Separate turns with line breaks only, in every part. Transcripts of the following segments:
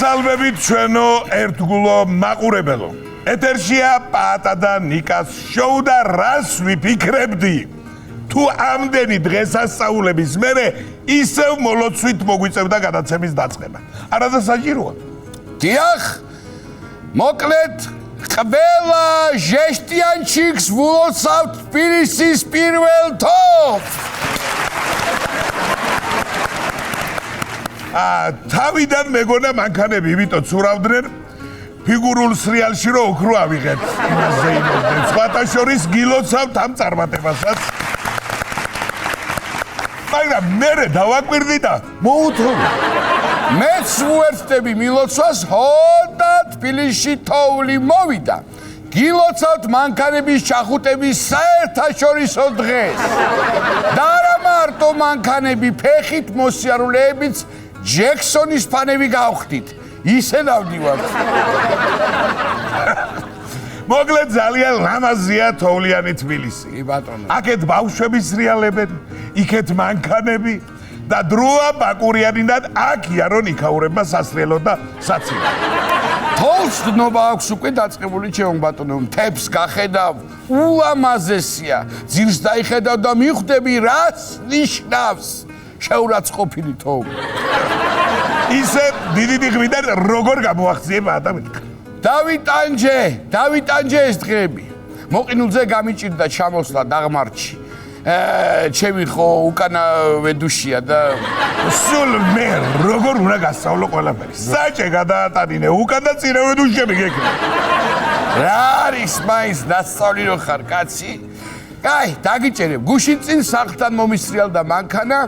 გესალმებით ჩვენო ერთგულო მაყურებელო. ეთერშია პაატა და ნიკას შოუ და რას ვიფიქრებდი? თუ ამდენი დღესასწაულების მერე ისევ მოლოცვით მოგვიწევდა გადაცემის დაწყება. არადა საჭიროა.
დიახ, მოკლედ ყველა ჟესტიან ჩიქს ვულოცავთ თბილისის პირველ თოფს.
თავიდან მეგონა მანქანები იმიტომ ცურავდნენ ფიგურულ სრიალში რომ ოქრო ავიღეთ. იმაზე იმოდნენ. სხვათა შორის გილოცავთ ამ წარმატებასაც. მაგრამ მერე დავაკვირდი და მოუთხოვე.
მეც ვუერთდები მილოცვას, ჰოდა თბილისში თოვლი მოვიდა. გილოცავთ მანქანების ჩახუტების საერთაშორისო დღეს. და არა მარტო მანქანები, ფეხით მოსიარულეებიც ჯექსონის ფანები გავხდით. ისე დავდივართ.
მოკლედ ძალიან ლამაზია თოვლიანი თბილისი.
კი ბატონო.
აქეთ ბავშვები სრიალებენ, იქეთ მანქანები და დროა ბაკურიანიდან აქია რომ იქაურება სასრიალო და საცივი.
თოვლს დნობა აქვს უკვე დაწყებული ჩემო ბატონო. მთებს გახედავ, ულამაზესია. ძირს დაიხედავ და მიხვდები რას ნიშნავს შეურაცხყოფილი თოვლი.
ისე დიდი დიღმიდან როგორ გამოახციება ადამიანს.
დავიტანჯე ეს დღეები. მოყინულზე გამიჭირდა ჩამოსვლა დაღმართში. ჩემი ხო უკანა ვედუშია და
სულ მე როგორ უნდა გასწავლო ყველაფერი. საჭე გადაატანინე უკანა წინა ვედუშები გეკრა.
რა არის მაინც დასწავლი რო ხარ კაცი? კაი, დაგიჭერებ. გუშინ წინ სახლთან მომისრიალ და მანქანა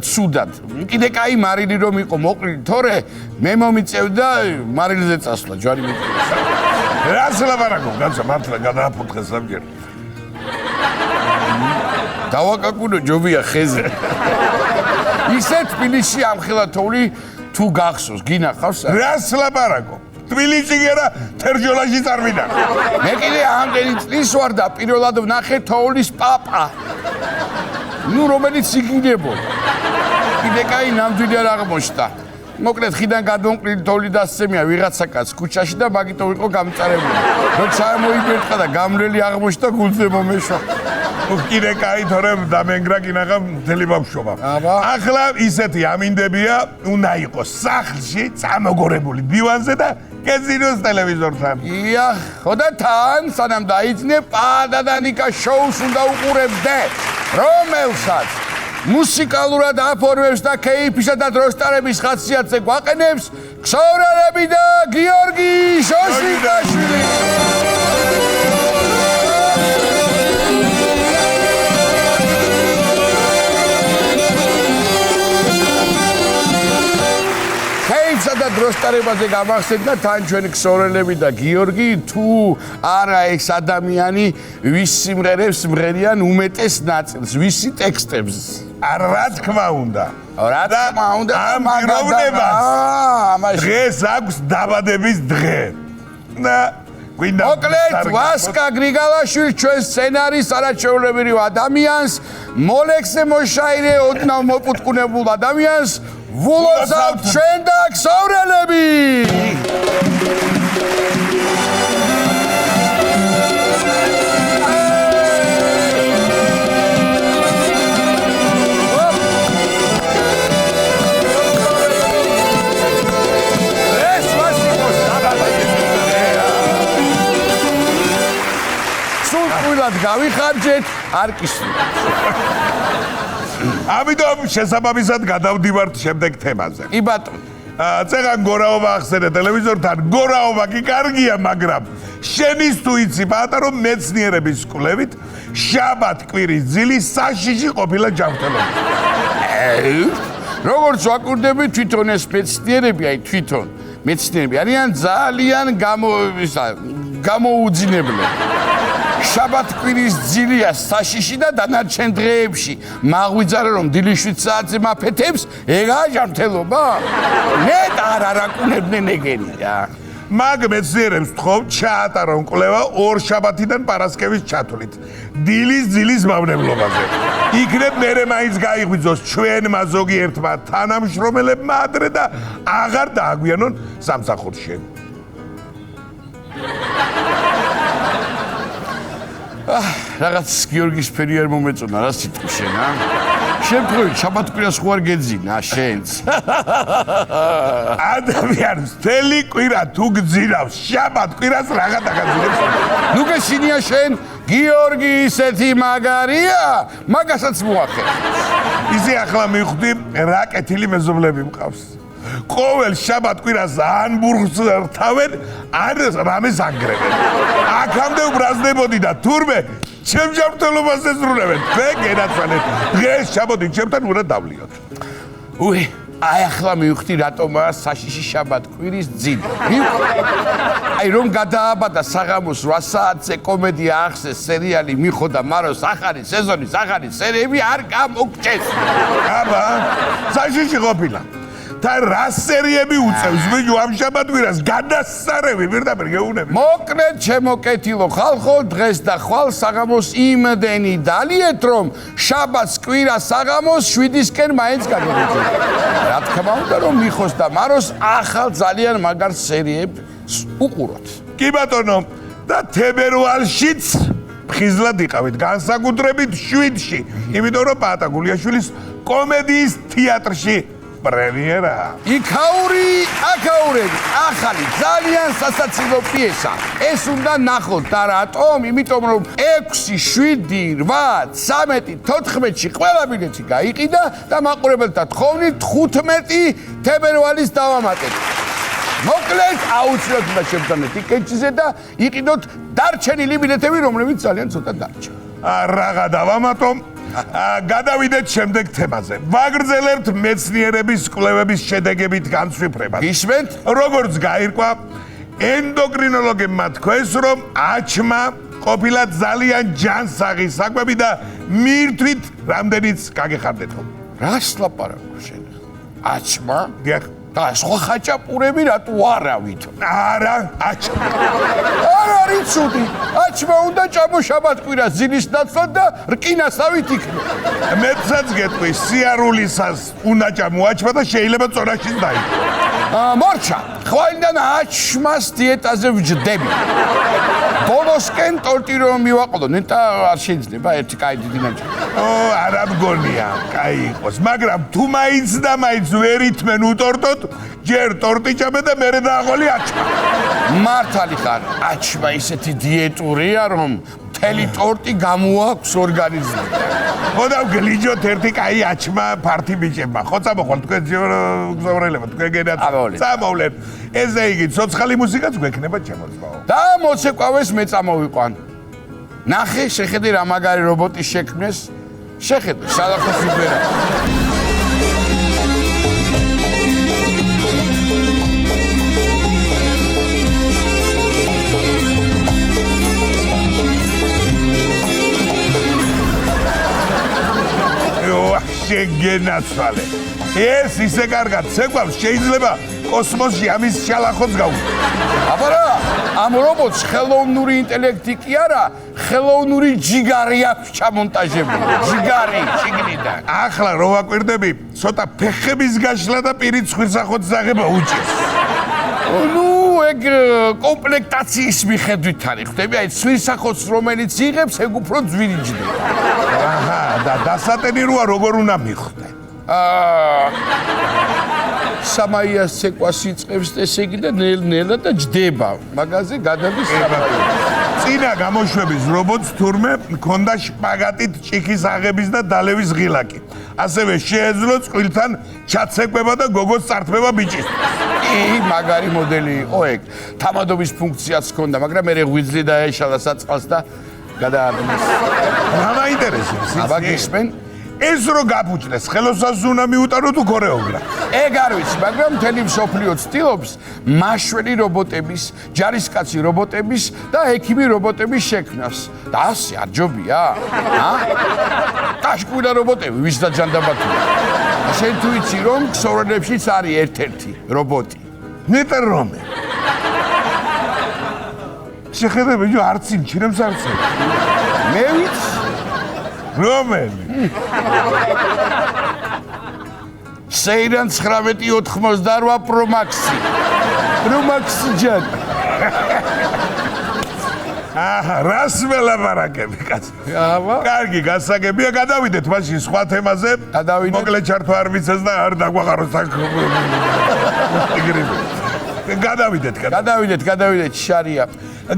ცუდად. კიდე კაი მარილი რომ იყო მოყრილი, თორე მე მომიწევდა მარილზე წასვლა ჯვარი მიწევს.
რას ლაპარაკობ, კაცო, მართლა გადააფუთხე სამჯერ.
დავაკაკუნო ჯობია ხეზე. ისე თბილისში ამხელა თოვლი თუ გახსოვს, გინახავს?
რას ლაპარაკობ? თბილისში გერა თერჯოლაში წარმიდა.
მე კიდე ამდენი წლის ვარ და პირველად ვნახე თოვლის პაპა. ნუ რომელიც იგინებო. კიდე კაი ნამდვილი არ აღმოჩნდა. მოკლედ ხიდან გადმომყრილი თოვლი დასცემია ვიღაცა კაცს ქუჩაში და მაგიტო იყო გამწარებული. როცა მოიბერტყა და გამრელი აღმოჩნდა გულზე მომეშვა.
კიდე კაი თორე დამენგრა კინაღა მთელი ბავშვობა. ახლა ისეთი ამინდებია უნდა იყოს სახლში წამოგორებული დივანზე და კეზინოს ტელევიზორთან.
იახ, ხოდა თან სანამ დაიძნე პაატა და ნიკა შოუს უნდა უყურებდე, რომელსაც მუსიკალურად აფორმებს და კეიფისა და დროსტარების ხასიათზე გვაყენებს ქსოვრელები და გიორგი შოშიკაშვილი. და დროსტარებაზე გამახსენდა თან ჩვენი ქსოვრელები და გიორგი თუ არა ეს ადამიანი ვის სიმღერებს მღერიან უმეტეს ნაწილს ვისი ტექსტებს
რა თქმა უნდა
ამ
პიროვნებას დღეს აქვს დაბადების დღე და გვინდა
მოკლედ ვასკა გრიგალაშვილი ჩვენ სცენარის არაჩვეულებრივ ადამიანს მოლექსე მოშაირე ოდნავ მოპუტკუნებულ ადამიანს ვულოცავთ ჩვენ და ქსოვრელები. სულ ყვილად გავიხარჯეთ არ კისვრით.
ამიტომ შესაბამისად გადავდივართ შემდეგ თემაზე.
კი ბატონო.
წეგან გორაობა ახსენე ტელევიზორთან. გორაობა კი კარგია, მაგრამ შენის თუ იცი პაატა რომ მეცნიერების კვლევით შაბათ კვირის ძილი საშიში ყოფილა ჯანმრთელობა.
როგორც ვაკვირდები თვითონ ეს მეცნიერები, თვითონ მეცნიერები არიან ძალიან გამოუძინებლები. შაბათ კვირის ძილია საშიში და დანარჩენ დღეებში მაღვიძარა რომ დილიშვით საათზე მაფეთებს ეგაა ჯანმრთელობა? ნეტ არ არაკუნებდნენ ეგენი რა.
მაგ მეცნიერებს თხოვ ჩაატარონ კვლევა 2 შაბათიდან პარასკევის ჩათვლით დილის ძილის მავნებლობაზე. იქნებ მერე მაინც გაიღვიძოს ჩვენმა ზოგიერთმა თანამშრომელებმა ადრე და აღარ დააგვიანონ სამსახურში.
რაღაც გიორგის ფერი არ მომეწონა რა სიტყვა შენ ა? შემთხვევით შაბათ-კვირას ხო არ გეძინა შენც?
ადამიანს თელი კვირა თუ გძინავს შაბათ-კვირას რაღა დაგაძინებს?
ნუ გესინია შენ გიორგი ისეთი მაგარია, მაგასაც მოახერხ.
ისე ახლა მივხვდი რა კეთილი მეზობლები მყავს. ყოველ შაბათ-კვირას ანბურგს რთავენ, ან რამეს ანგრევენ. აქამდე უბრაზდებოდი და თურმე ჩემ ჯანმრთელობას ეზრუნებენ. მე გენაცვალეთ. დღეს შაბათი ჩემთან უნდა დავლიოთ.
უი, აი ახლა მივხვდი რატომაა საშიში შაბათ-კვირის ძინა. აი რომ გადააბადა საღამოს 8 საათზე კომედია ახსეს სერიალი მიხო და მაროს ახალი სეზონის ახალი სერიები არ გამოგჭეს.
აბა, საშიში ყოფილა. და რა სერიები უწევს ვიჯო ამ შაბათ-კვირას გადასარევი პირდაპირ გეუნები.
მოკლედ ჩემო კეთილო ხალხო, დღეს და ხვალ საღამოს იმდენი დალიეთ რომ შაბათს-კვირას საღამოს 7-ისკენ მაინც გადაგეჭირეთ. რა თქმა უნდა რომ მიხოს და მაროს ახალ ძალიან მაგარ სერიებს უყუროთ.
კი ბატონო, და თებერვალშიც ფხიზლად იყავით, განსაკუთრებით 7-ში, იმიტომ რომ პაატა გულიაშვილის კომედიის თეატრში პრემიერა.
იქაური, აქაურები, ახალი ძალიან სასაცილო პიესა. ეს უნდა ნახოთ და რატომ? იმიტომ რომ 6, 7, 8, 13, 14-ში ყველა ბილეთი გაიყიდა და მაყურებელთა თხოვნით 15 თებერვალის დავამატეთ. მოკლედ აუცილებლად უნდა შევძანეთ ტიკეტზე და იყიდოთ დარჩენილი ბილეთები, რომლებიც ძალიან ცოტა დარჩა.
რაღა დავამატომ. გადავიდეთ შემდეგ თემაზე. ვაგრძელებთ მეცნიერების კვლევების შედეგებით განსვიფრებას.
გისმენთ?
როგორც გაირკვა, ენდოკრინოლოგებმა თქვეს, რომ აჩმა ყოფილა ძალიან ჯანსაღი საკვები და მირთვით რამდენიც გაგეხარდეთო.
რას ლაპარაკობ შენ? აჩმა?
დიახ.
და სხვა ხაჭაპურები რატო არავით?
არა, აჩმა.
არ არის ცუდი. აჩმა უნდა ჭამო შაბათ-კვირას ძილის ნაცვლად და რკინასავით იქნება.
მეცაც გეტყვი, სიარულისას უნდა ჭამო აჩმა და შეიძლება წონაშიც დაიგო.
მორჩა, ხვალიდან აჩმას დიეტაზე ვჯდები. ბოლოსკენ ტორტი რომ მივაყოლო, ნეტა არ შეიძლება ერთი კაი დიდი ნაჭრი.
არა მგონია, კაი იყოს, მაგრამ თუ მაინც და მაინც ვერ ითმენ უტორტოთ, ჯერ ტორტი ჭამე და მერე დააყოლი აჩმა.
მართალი ხარ, აჩმა ისეთი დიეტურია, რომ მთელი ტორტი გამოაქვს ორგანიზმში.
ხოდა გლიჯოთ ერთი კაი აჩმა ფართი ბიჭებმა. ხო წამოხვალ თქვენ გზავრელებო, თქვენ გენაცვალეთ. წამოვლეთ. ესე იგი, ცოცხალი მუსიკაც გვექნება ჩემოწმაო.
და მოცეკვავეს მე წამოვიყვან. ნახე, შეხედე რა მაგარი რობოტი შექმნეს. შეხედე, სალახოს უბერა.
შეგენაცვალე. ეს ისე კარგად ცეკვავს, შეიძლება კოსმოსში ამის შალახოც გავუკეთო.
აბარა, ამ რობოტს ხელოვნური ინტელექტი კი არა, ხელოვნური ჯიგარი აქვს ჩამონტაჟებული. ჯიგარი, შიგნიდან.
ახლა რო ვაკვირდები, ცოტა ფეხების გაშლა და პირით ხვირსახოთს აღება უჭირს.
ნუ ეგ კომპლექტაციის მიხედვით არის. ხდები, აი ცვირსახოთს რომელიც იღებს, ეგ უფრო ძვირიჯდება.
აჰა, და დასატენი როა როგორ უნდა მიხვდე?
სამაიას ცეკვას იწყებს ესე იგი და ნელ-ნელა და ჯდება. მაგაზე გადადის სამაია.
წინა გამოშვების რობოტს თურმე მქონდა შპაგატით ჭიქის აღების და დალევის ღილაკი. ასევე შეეძლო წყვილთან ჩაცეკვება და გოგოს წართმევა ბიჭის.
მაგარი მოდელი იყო ეგ. თამადობის ფუნქციაც ჰქონდა, მაგრამ მე ღვიძლი დაეშალა საწყალს და გადაადგეს.
რა მაინტერესებს?
აბა გისმენ?
ეს რო გაფუჭდეს, ხელოსას უნდა მიუტანო თუ ქორეოგრაფ?
ეგ არ ვიცი, მაგრამ მთელი მსოფლიო ცდილობს მაშველი რობოტების, ჯარისკაცი რობოტების და ექიმი რობოტების შექმნას. და ასე არ ჯობია? კაშკულა რობოტები, ვის და ჯანდაბათია. შენ თუ იცი რომ ქსოვრელებშიც არის ერთ-ერთი რობოტი.
ნეტერ რომე. შეხედე ბიჭო არც იმჩნევს არც
მე ვიცი
რომელი
Seiran 1988 Pro Maxi. Pro Maxi ჯან.
რას ველაპარაკები კაცო? კარგი, გასაგებია, გადავიდეთ მაშინ სხვა თემაზე. მოკლედ ჩართვა არ ვიცეს და არ დაგვაყაროს აქ. გადავიდეთ, შარია.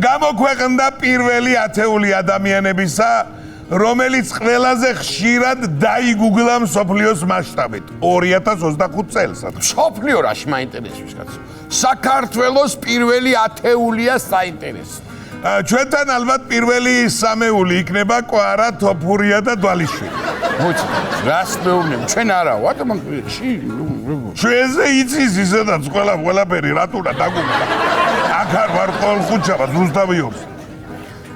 გამოქვეყნდა პირველი ათეული ადამიანებისა, რომელიც ყველაზე ხშირად დაიგუგლა მსოფლიოს მასშტაბით 2025 წელს.
მსოფლიო რაში მაინტერესებს კაცო. საქართველოს პირველი ათეულია საინტერესო.
ჩვენთან ალბათ პირველი სამეული იქნება კვარა, თოფურია და დვალიშვილი.
მოიცა, რას მეუბნებ, ჩვენ არა ვარ,
ჩვენზე იცის ისედაც ყველაფერი რატურა დაგუგლა. აქ არ ვარ ყოველ ხუთშაბა ზუსტავიობს.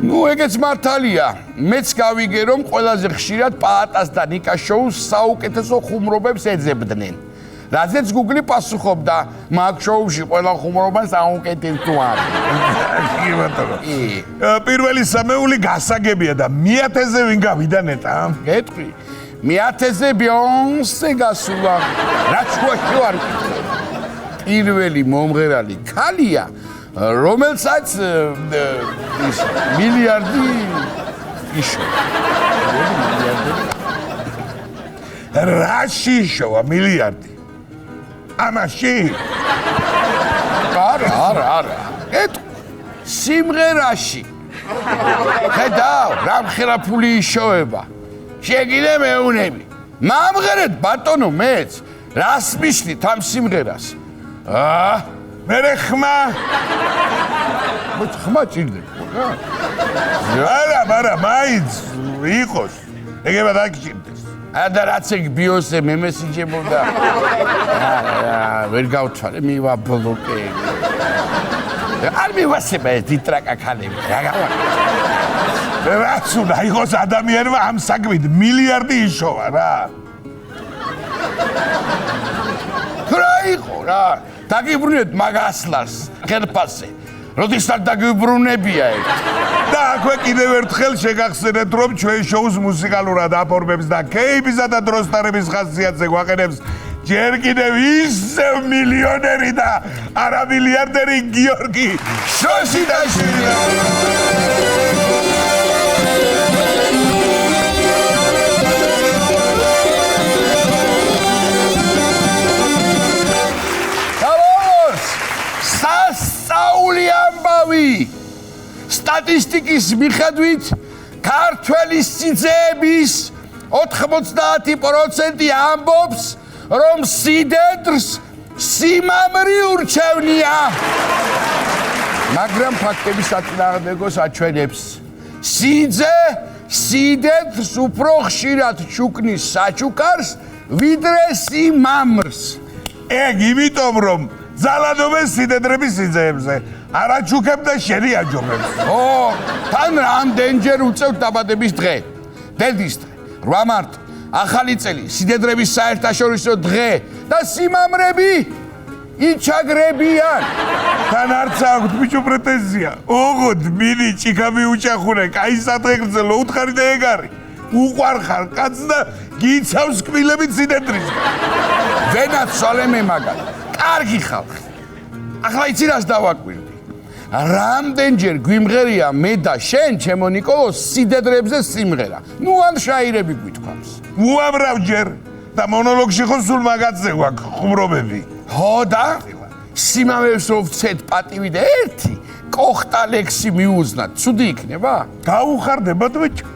ნუ ეგეც მართალია. მეც გავიგე რომ ყველაზე ხშირად პაატას და ნიკას შოუს საუკეთესო ხუმრობებს ეძებდნენ. რაზეც გუგლი პასუხობდა, მაგ შოუში ყველა ხუმრობა საუკეთესო არის.
კი ბატონო. პირველი სამეული გასაგებია და მეათეზე ვინ გავიდა ნეტა?
გეტყვი. მეათეზე ბიონსე გასულა. რა ჩვაში ვარ? პირველი მომღერალი ქალია. რომელსაც ის მილიარდი იშო.
რაში იშოვა მილიარდი? ამაში?
არა. სიმღერაში. ხედავ, რა მხერაფული იშოვება. შეგიძლია მეუნები. მამღერეთ ბატონო მეც. რას მისნით ამ სიმღერას?
მერე ხმა
ხმა ჭირდება.
არა, მაინც იყოს. ეგება დაგჭირდეს.
და რაც ეგ ბიოსე მემესიჯებოდა. ვერ გავთვალე, მივაბლოკე. არ მივასება ეს დიტრაკა ქალები. რა გავაკეთე?
რაც უნდა იყოს ადამიანმა ამ საქმით მილიარდი იშოვა რა.
რა იყო რა? დაგიბრუნეთ მაგასლარს ხელფასზე. როდესაც დაგიბრუნებია ეგ.
და აქვე კიდევ ერთხელ შეგახსენეთ, რომ ჩვენ შოუს მუსიკალურად აფორმებს და кейბისა და დროსტარების ხასიათზე გვაყენებს ჯერ კიდევ ისევ მილიონერი და არა მილიარდერი გიორგი შოშიდაშვილი. სასწაული ამბავი. სტატისტიკის მიხედვით ქართველი სიძეების 90% ამბობს, რომ სიდედრს სიმამრი ურჩევნია. მაგრამ ფაქტები საწინააღმდეგოს აჩვენებს. სიდედრს უფრო ხშირად ჩუქნის საჩუქარს, ვიდრე სიმამრს. ეგ იმიტომ რომ ზალადობენ სიდედრების სიძეებზე, არა ჩუქებდა შენი აჯობებს.
თან რამდენჯერ უწევთ დაბადების დღე? დედის დღე, 8 მარტი, ახალი წელი, სიდედრების საერთაშორისო დღე და სიმამრები იჩაგრებიან.
თან არც აქვთ ბიჭო პრეტენზია. ოღონდ მინი ჭიქა მიუჭახურე, კაი სადღეგრძელო უთხარი და ეგ არის. უყვარხარ კაც და გიცავს კბილებით სიდედრისგან.
ვენაცვალე მე მაგალითად. კარგი ხალხი. ახლა იცი რას დავაკვირდი? რამდენჯერ გვიმღერია მე და შენ, ჩემო ნიკოლო, სიდედრებზე სიმღერა. ნუ ან შაირები გვითქვამს.
უამრავჯერ და მონოლოგში ხო სულ მაგაცზე გვაქვს ხუმრობები.
და სიმამრებს რო ვცეთ პატივი და ერთი კოხტა ლექსი მიუძნათ, ცუდი იქნება?
გაუხარდებათ ბიჭო.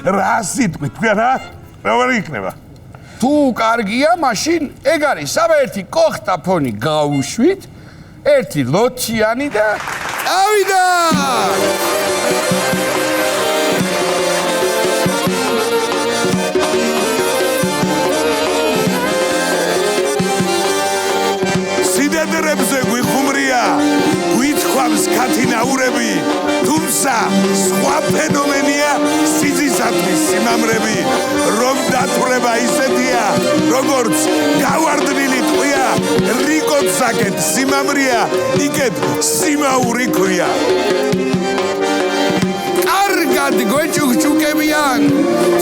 რა სიტყვით თქვენ რა? როგორ იქნება?
თუ კარგია, მაშინ ეგ არის საბერთი კოხტა ფონი გაუშვით, ერთი ლოჩიანი და ავიდა!
სიდედრებზე გვიხუმრია, გვითქვამს ქათინაურები, თუმცა სხვა ფენომენია სიძისათვის სიმამრები, რომ დათვრება ისეთია, როგორც გავარდნილი ტყვია, რიკოც საკეთ სიმამრია, იქეთ სიმაური ქვია.
გვეჭუქჭუკებიან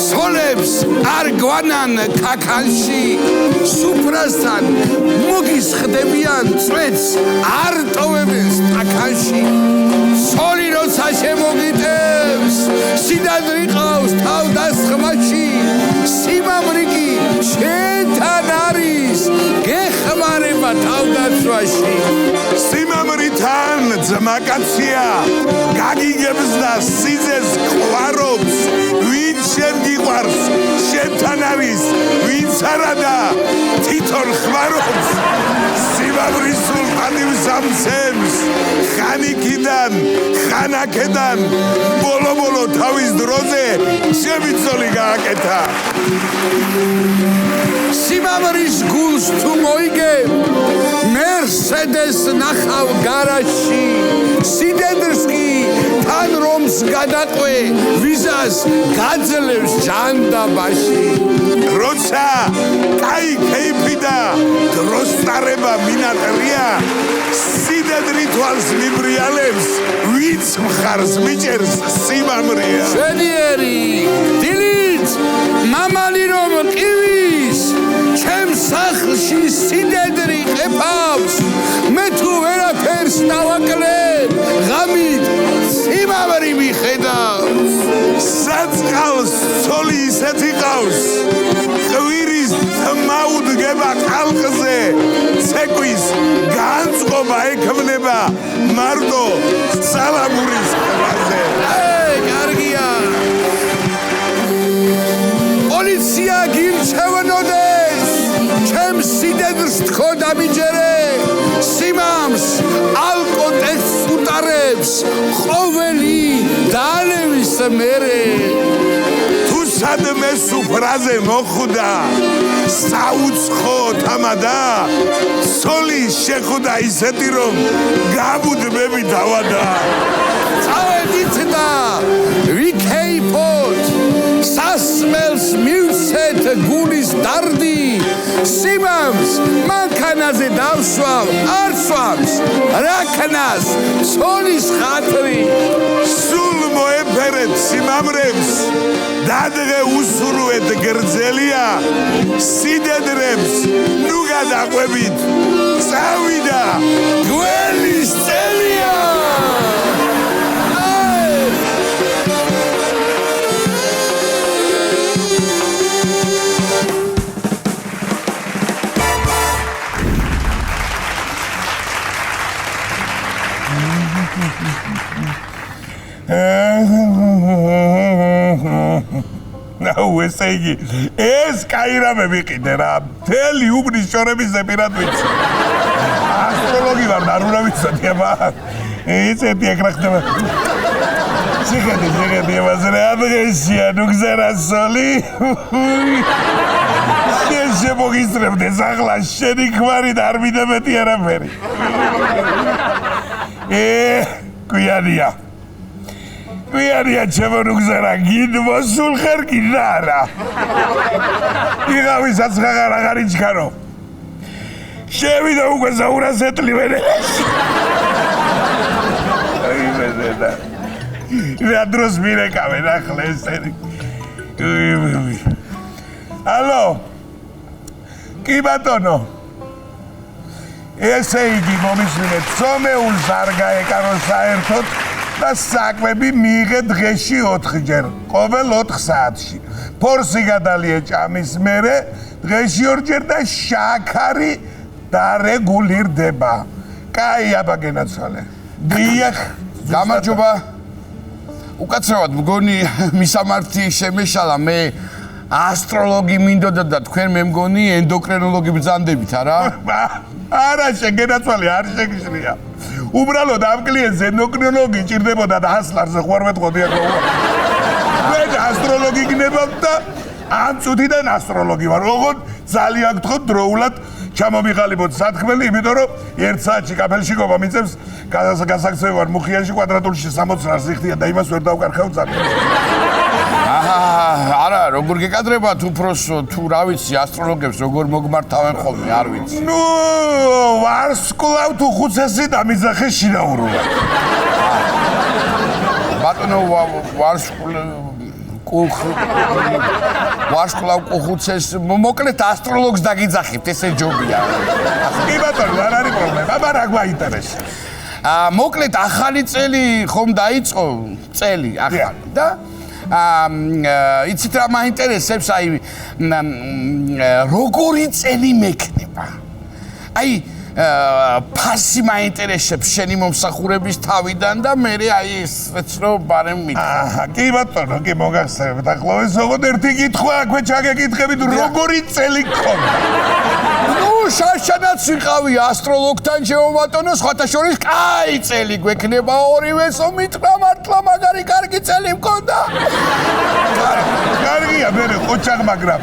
სოლებს არ გვანან ქაქანში სუფრასთან მოგისხდებიან წვეთს არ ტოვებენ სტაკანში სოლი როცა შემოგიტევს სიდადრი ყავს თავდასხმაში სიმამრიკი შენთან არის გეხმარება თავდაცვაში
სიმამრითან ძმაკაცია გაგიგებს და სიძეს ყვარობს ვინ შენ გიყვარს შენთან არის ვინც არა და თვითონ ხვარობს სიმამრის სულხანივს ამცემს ხანიკიდან ხანაკედან ბოლო თავის დროზე შემიცოლი გააკეთა
სიმამრის გულს თუ მოიგებ მერსედეს ნახავ გარაჟში სიდედრს კი თან რომს გადაყვე ვიზას გაძლევს ჯანდაბაში
როცა კაი კეიფი და დროს წარება მინატრია სიდედრი თვალს მიბრიალებს ვინც მხარს მიჭერს სიმამრეა
შედიერი დილით მამალი რომ ყივის ჩემს სახლში სიდედრი ყეფავს მე თუ ვერაფერს დავაკლებ ღამით სიმამრი მიხედავს
საწყავს ცოლი ისეთი ყავს ყვირის თმაუდგება ხალხზე ცეკვის განწყობა ექმნება მარტო სალამურის ხმაზე
კარგია პოლიცია გირჩევნოდეს ჩემს სიდედრს თქო დამიჯერე სიმამს ალკოტესს უტარებს ყოველი დალევის მერე
თუ სადმე სუფრაზე მოხვდა საუცხო თამადა სოლი შეხვდა ისეთი რომ გაბუდმები დავადა
წავედით და ვიქეიფოთ სასმელს მივცეთ გულის დარდი სიმამს მანქანაზე დავსვავ არ სვამს რაქნას სოლის ხათრი
სულ მოეფერეთ სიმამრებს დადღე უსურვეთ გრძელია სიდედრებს ნუ გადაყვებით წავიდა გველის წელია ნაუ ესე იგი ეს კაირამე ვიყიდე რა მთელი უბნის შორების ზეპირად ვიცი ასტროლოგი ვარ და არ უნდა ვიცოდი აბა იცეთი ეგ რა ხდება ციხეთი ემაზრე ადრესია ნუ გზერა სოლი შენ შემოგისწრებდეს ახლა შენი ქმარი და არ მიდამეტი არაფერი გვიანია ჩემო ნუ გზერა გინ მოსულ ხარ კი არა იღავისაც აღარ იჩქარო შევიდა უკვე ზაურასეთლი ვენერაში რა დროს მირეკავენ ახლა ესენი ალო კი ბატონო ესე იგი მომისმინეთ ცომეულს არ გაეკარო საერთოდ და საკვები მიიღე დღეში 4 ჯერ ყოველ 4 საათში ფორსი გადალიე ჭამის მერე დღეში 2 ჯერ და შაქარი დარეგულირდება კაი აბა გენაცვალე დიახ
გამარჯობა უკაცრავად მგონი მისამართი შემეშალა მე ასტროლოგი მინდოდა და თქვენ მე მგონი ენდოკრინოლოგი ბრძანდებით არა
არა შეგენაცვალე არ შეგიშრია უბრალოდ ამ კლიენტს ენდოკრინოლოგი ჭირდებოდა და ასლარზე ხوار მეტყოდი ახლა მე ასტროლოგი გნებავ და ამ წუთიდან ასტროლოგი ვარ ოღონდ ძალიან გთხოვთ დროულად ჩამომიყალიბოთ სათქმელი იმიტომ რომ 1 საათში კაფელში გობა მიწევს გასაქცევი ვარ მუხიანში კვადრატულში 60 რას იხდია და იმას ვერ დავკარხავ ძალიან
არა როგორ გეკადრებათ უფროსო თუ რა ვიცი ასტროლოგებს როგორ მოგმართავენ ხოლმე არ ვიცი
ნუ ვარსკვლავ თუ ხუცესი დამიძახე შინაურულად
ბატონო ვარსკვლავ კუხუცეს მოკლედ ასტროლოგს დაგიძახებთ, ესე ჯობია.
კი ბატონო, არ არის პრობლემა, მაგრამ რა გვაინტერესებს?
მოკლედ ახალი წელი ხომ დაიწყო, წელი ახალი და იცით რა მაინტერესებს, აი როგორი წელი მექნება? აი ფასი მაინტერესებს შენი მომსახურების თავიდან და მე აი ესეც რომ ბარემ მითხრა.
კი ბატონო, კი მოგახსენებთ, ახლავე ზოგადად ერთი კითხვა აქვე ჩაგეკითხებით, როგორი წელი გქონდა?
ნუ შაშანაც ვიყავი ასტროლოგთან ჩემო ბატონო, სხვათა შორის კაი წელი გვექნება ორივესო მითხრა მართლა მაგარი კარგი წელი მქონდა.
კარგია, მე ყოჩაღ, მაგრამ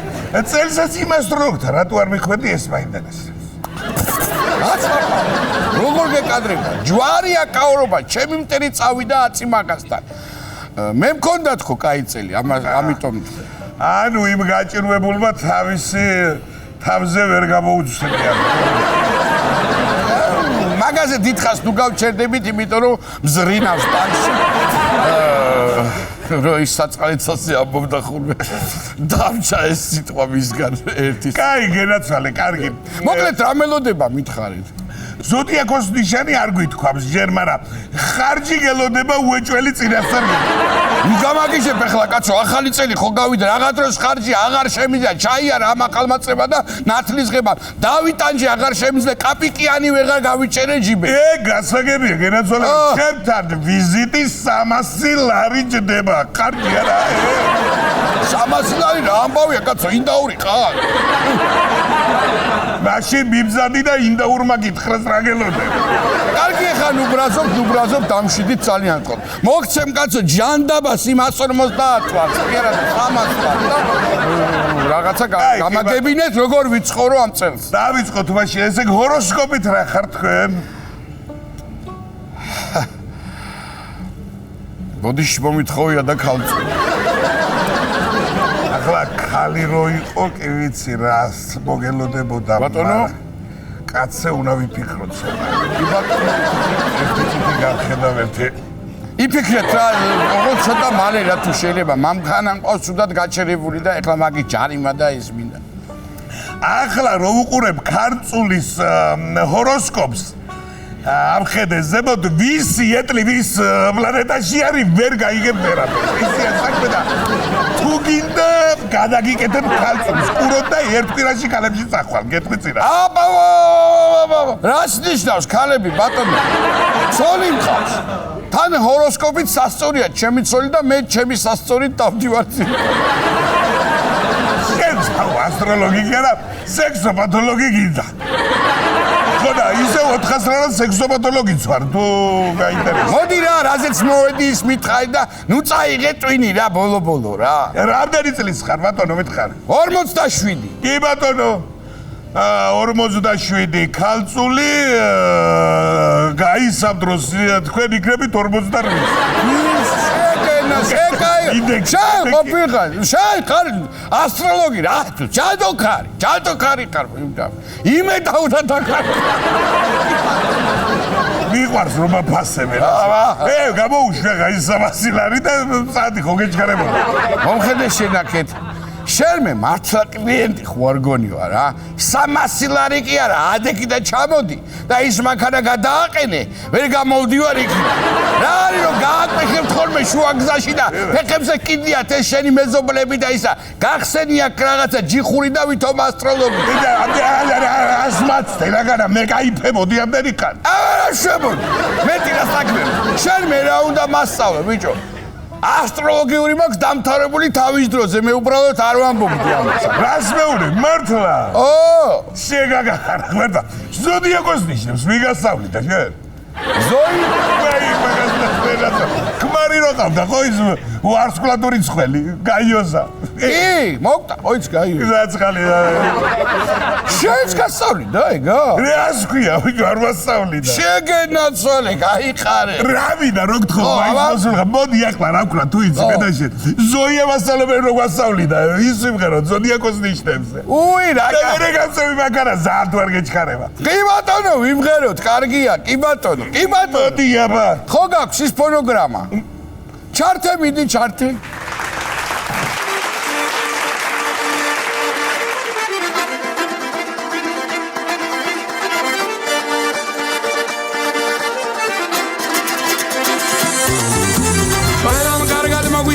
წელსაც იმ ასტროლოგთან რატო არ მიხვედი ეს მაინტერესებს?
როგორ გეკადრება? ჯვარია კავრობა, ჩემი მტერი წავიდა აწი მაგასთან. მე მქონდა თქო კაი წელი, ამიტომ.
ანუ იმ გაჭირვებულმა თავისი თავზე ვერ გამოუცდია.
მაგაზე დიდხანს ნუ გავჩერდებით, იმიტომ რომ მზრინავს ტანში. რო ის საწყალიცაზე ამბობდა ხოლმე. დამჭა ეს სიტყვა მისგან ერთის.
კაი, გენაცვალე, კარგი.
მოკლედ რა მელოდება მითხარით?
ზოდიაქოს ნიშანი არ გვითქვამს ჯერ, მაგრამ ხარჯი გელოდება უეჭველი წინასწარ.
ნუ გამაგიჟებ ახლა კაცო, ახალი წელი ხო გავიდა, რაღა დროს ხარჯი აღარ შემიძლია, ჩაიარა ამ ახალმაწყება და ნათლის ღება. დავიტანჯე აღარ შემიძლია, კაპიკიანი ვეღარ გავიჭერე ჯიბე.
გასაგებია, გენაცვალე, ჩემთან ვიზიტი 300 ლარი ჯდება. კარგი არა?
300 ლარი რა ამბავია კაცო, ინდაური ხარ?
მაშინ მიმზადი და ინდაურმა გითხრას რა გელოდება.
კარგი ხარ, ნუბრაზობ დამშვიდით ძალიან თქო. მოგცემ კაცო ჯანდაბას იმ 150 ლარს, კი არა 300 ლარს და რაღაცა გამაგებინეთ როგორ ვიცხოვრო ამ წელს.
დავიწყოთ მაშინ, ესე ჰოროსკოპით რა ხარ თქვენ?
ბოდიში მომითხოვია და ქალწული.
ახლა ხალი რო იყო, კი ვიცი რას მოგელოდებოდა.
ბატონო,
კაცზე უნდა ვიფიქროთ ცოტა. კი ბატონო, ერთი გავხედავთ.
იფიქრეთ რა, ოღონდ ცოტა მალე რა თუ შეიძლება, მამხანან ყავს ცუდად გაჩერებული და ეხლა მაგის ჯარიმა და ის მინდა.
ახლა რო უყურებ ქარწულის ჰოროსკოპს, ამხედე ზემოთ ვისი ეტლი ვის პლანეტაში არის ვერ გაიგებ ვერაფერს. ისია საქმე და თუ გინდა გადაგიკეთებ ქალწულს, ყუროთ და ერთ კვირაში ქალებში წახვალ, გეტყვი წირა.
რას ნიშნავს ქალები ბატონო? ცოლი მყავს. თან ჰოროსკოპით სასწორია, ჩემი ცოლი და მე ჩემი სასწორით დავდივარ წინ.
შენს ასტროლოგი კი არა, სექსოპათოლოგი გინდა. ხოდა ისე 400 რანად სექსოპათოლოგიც ვარ, თუ გაინტერესებს.
მოდი რა, რაზეც მოვედი ის მითხარი და ნუ წაიღე ტვინი რა ბოლო რა.
რამდენი წლის ხარ ბატონო, მითხარ?
47.
კი ბატონო. 47 ქალწული გაისაბდროს თქვენ იქნებით 48. შენ ყოფილიყარ, შენ ხარ ასტროლოგი რა, ჯადოქარი ხარ. იმედავდა დაკარ. მიყვარს რომ აფასებენ. გამოუშვე ის 300 ლარი და წადი ხო გეჩქარებოდა.
მომხედე შენაკეთ. შენ მე მართლა კლიენტი ხوار გონი ვარ რა. 300 ლარი კი არა, ადექი და ჩამოდი და ის მანქანა გადააყენე, ვერ გამოვდივარ იქ. რა არის რომ გააკეთებ ხოლმე შუაგზაში და ფეხებზე კიდიათ ეს შენი მეზობლები და ისა. გახსენია რაღაცა ჯიხური და ვითომ ასტროლოგი.
ასმაცდე რაღაცა მე кайფებოდი ამდენი ხან.
არა შემოდი. მეტი რა საქმე. შენ მე რა უნდა მასწავლე ბიჭო. ასტროლოგიური მაქვს დამთავრებული თავის დროზე, მე უბრალოდ არ ვამბობდი ამას.
რას მეუბნე, მართლა? შეგაგახარა, მართლა. ზოდიაქოს ნიშნებს, ვიგასწავლით და შენ?
ზოი?
ქმარი რო ყავდა, ხო ის ვარსკვლავური ცხველი, გაიოზა.
კი, მოკტა, ოიც გაიოზა.
რაცხალი.
შენს გასწავლი და ეგა?
რას ქვია, ვიჯო არ ვასწავლი და.
შეგენაცვალე, გაიყარე.
რა მინდა რო გთხოვ, აი მოსულღა, მოდი ახლა რა ვქნა, თუ იცი მე და შენ. ზოია მასწავლებენ რო გვასწავლი და ის ვიმღერო ზოდიაქოს ნიშნებზე.
უი რა.
მე გასწავლი მაგარა ზართ ვერ გეჩქარება.
კი ბატონო, ვიმღეროთ, კარგია, კი ბატონო. კი ბატონო.
მოდი აბა.
ხო გაქვს ის ფონოგრამა? ჩართე მიდი ჩართე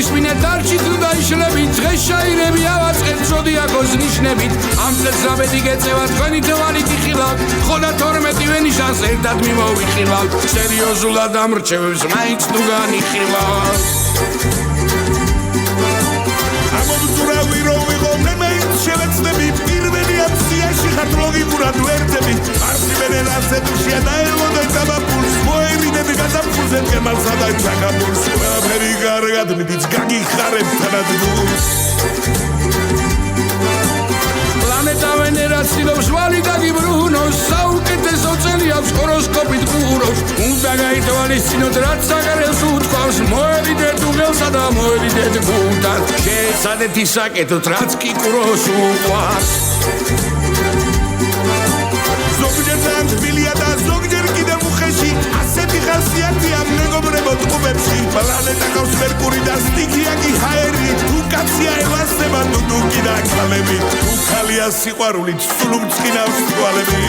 მისმინე დარჩით და იშლებით დღეს შაირები ავაწყეთ ზოდიაქოს ნიშნებით ამ წელს რაბედი გეწევა თქვენი თვალით იხილავთ ხოლა 12 ვენიშანს ერთად მიმოვიხილავთ სერიოზულად ამრჩევებს მაინც თუ განიხილავთ
ამობძურავი რომ ვიყო მე მაინც შევეცდები პირველი ამ სიაში ხარ ლოგიკურად ვერთები არსებენ ასეთშია და ელოდე გამაფულს მოერიდეთ გადაფულზე კემალსა და ჩაკაბულს ყველაფერი კარგად მიდიც გაგიხარებ თანადგურს
პლანეტა ვენერა ცდილობს ვალი დაგიბრუნოს საუკეთესო წელი აქვს ჰოროსკოპით ყურობს უნდა გაითვალისწინოთ რაც საგარეოს უთქვამს მოერიდეთ უღელსა და მოერიდეთ გულთან შეეცადეთ ისაკეთოთ რაც კი ყუროს უყვარს
ზოგჯერ თბილია და ზოგჯერ კიდევ უხეში ასეთი ხასიათია მეგობრებო ტყუპებში პლანეტა ყავს მერკური და სტიქია კი ჰაერი თუ კაცია ელასება დუდუკი და ქალები თუ ქალია სიყვარულით სულ უმწყინავს თვალები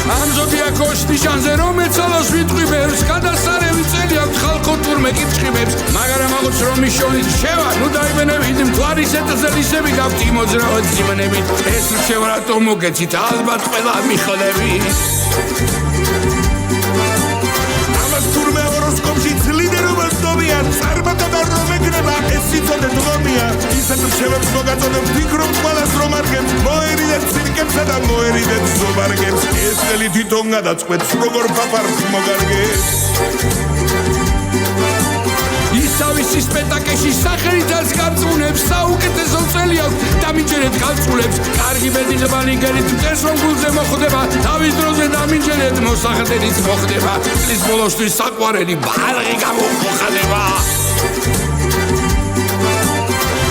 ამ ზოდიაქოს ნიშანზე რომ ეცალოს ვიტყვიბებს გადასარევი წელი აქვს ხალხო თურმე კითხიბებს მაგრამ აღოც რომ მიშონით შევა ნუ დაიბენებით მთვარის ეტზელისები გაქვთ იმოძრავად სიმნებით ეს რჩევა რატომ მოგეცით ალბათ ყველა მიხლებით
ამას თურმე ჰოროსკოპში ძლიდერობა სდომიან წარმატება რომ ეგრება ეს სიცოცხლე დგომია ისეთ რჩევებს მოგაწოდებ ფიქრობ ყველას რომ არგებს მოერიდეთ ცირკებსა და მოერიდეთ ზობარგებს ეს წელი თვითონ გადაწყვეტს როგორ ფაფარს მოგარგებს
ისავისი სპექტაკელში სახელით ას გამწუნებს საუკეთესო წელი აქვს დამინჯერეთ გალწულებს კარგი ბედნიერი გერით მტერს რომ გულზე მოხვდება თავის დროზე დამინჯერეთ მოსახდენიც მოხდება წლის ბოლოსთვის საყვარელი ბალღი გამოხდება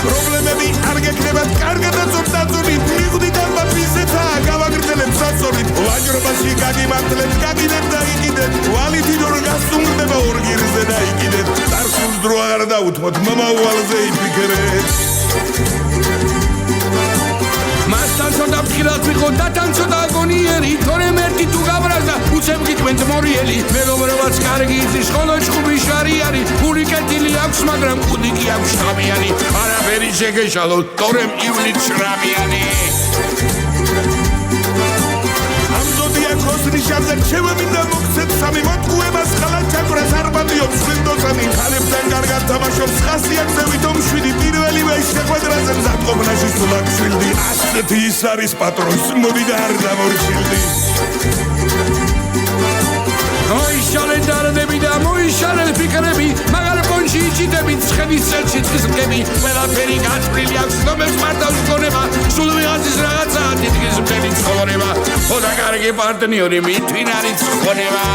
პრობლემები არ გეკნებათ კარგადაც ოცდაწონით მიხვდით ამ ბაფისეთა გავაგრძელებ საწოლით ვაჯრობაში გაგიმართლეთ გაგიდეთ და იყიდეთ ვალითი დორ გასტუმრდება ორგირზე და იყიდეთ წარსულს დრო აღარ დაუთმოთ მომავალზე იფიქრეთ
მასთან ცოტა ფხილად ვიყო და თან ცოტა აგონიერი თორემ ერთი თუ გაბრაზდა უცებ გიტყვენთ მორიელი მეგობრებაც კარგი იცის ხოლო ჭუბი შარიარი ფული კეთილი აქვს მაგრამ კუდი კი აქვს შრამიანი არაფერი შეგეშალო თორემ ივლით შრამიანი
ამ ზოდიაქოს ნიშანზე რჩევა მინდა მოგცეთ სამი მოტყუებას ხალად ჩაკვრას არ პატიობს ხვინდოსანი ხალებთან კარგად თამაშობს ხასიათზე ვითომ შვიდი პირველივე შეხვედრაზე მზადყოფნაში სულაკ შვილდი ასეთი ის არის პატრონს მოდი და არ დამორჩილდი
მოიშალე დარდები და მოიშალე ფიქრები მაგარ პონჩი იჭიდებით ცხენის წელში წისკები ყველაფერი გაწვრილი აქვს რომებს მარტავს გონება სულ ვიღაცის რაღაცაა თითქმის მთელი ცხოვრება ხოდა კარგი პარტნიორი მითვინ არის ცხოვრება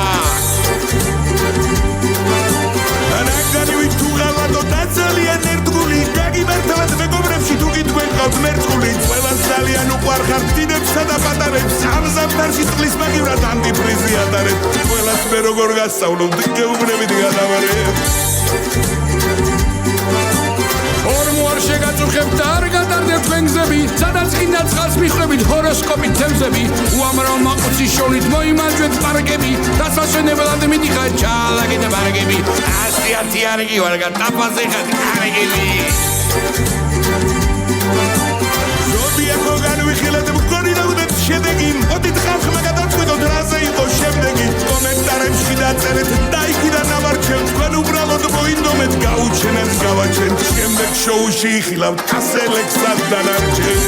ანაგანივით თუ ღალატო და ძალიან ერთგული გაგიმართლეთ მეგობრებში თუ გითქვენ ყავთ მერწყული ყველას ძალიან უყვარხარ დიდებსა და პატარებს ამ ზამთარში წყლის მაგივრად ანტიფრიზი ატარებ ყველას მე როგორ გასწავლობ გეუბნებით გადავარებ
ორმოარ შეგაწუხებ და არ გადარდებ თქვენ გზები სადაც კიდაც ხალს მიხვდებით ჰოროსკოპით თემზები უამრავ მაყუცის შოვნით მოიმარჯვეთ პარკები დასასვენებლად მიდიხარ ჩალაგეთ პარკები ასიათი არგი ვარ გადაფაზე ხარ კარგები
ზოდიაქო განვიხილეთ მგონი დავდეთ შედეგი მოდით ხალხმა გადაწყვიტოთ რაზე იყო შემდეგი კომენტარებში დაწერეთ და იქიდან ნამარჩევთ თქვენ უბრალოდ მოინდომეთ გაუჩენებს გავაჩენთ შემდეგ შოუში იხილავთ ასელექსად დანარჩენ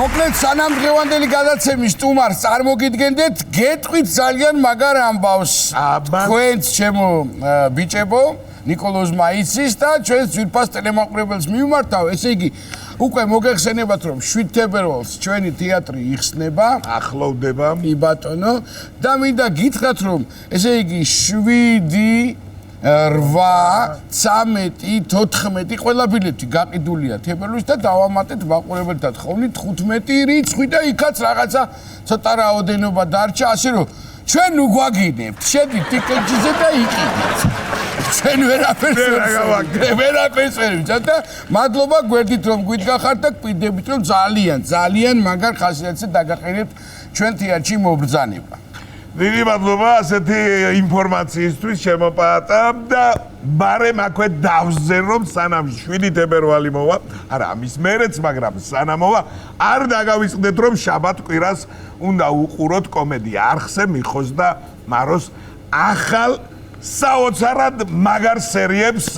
მოკლედ სანამ დღევანდელი გადაცემის სტუმარს წარმოგიდგენდეთ გეტყვით ძალიან მაგარ ამბავს თქვენც ჩემო ბიჭებო ნიკოლოზმა იცის და ჩვენს ძვირფას ტელემაყურებელს მიმართავ ესე იგი უკვე მოგეხსენებათ რომ 7 თებერვალს ჩვენი თეატრი იხსნება
ახლოვდება
კი ბატონო და მინდა გითხრათ რომ ესე იგი 7 8-13 ყველა ბილეთი გაყიდულია თებერვალს და დავამატეთ მაყურებელთა თხოვნით 15 რიცხვი და იქაც რაღაცა ცოტა რაოდენობა დარჩა, ასე რომ ჩვენ უგვაგინებთ, შედით ტიკეტზე და იყიდეთ. ჩვენ ვერაფერს ვერ ვიცავთ და მადლობა გვერდით რომ გვიდგახართ და გვიდებით რომ ძალიან მაგარ ხასიათზე დაგაყენებთ ჩვენ თეატრში მობრძანება.
დიდი მადლობა ასეთი ინფორმაციისთვის შემოპატა და ბარემ აქვე დავზე რომ სანამ 7 თებერვალი მოვა, არა ამის მერეც, მაგრამ სანამ მოვა, არ დაგავიწყდეთ რომ შაბათ კვირას უნდა უყუროთ კომედია არხზე მიხოს და მაროს ახალ საოცარად მაგარ სერიებს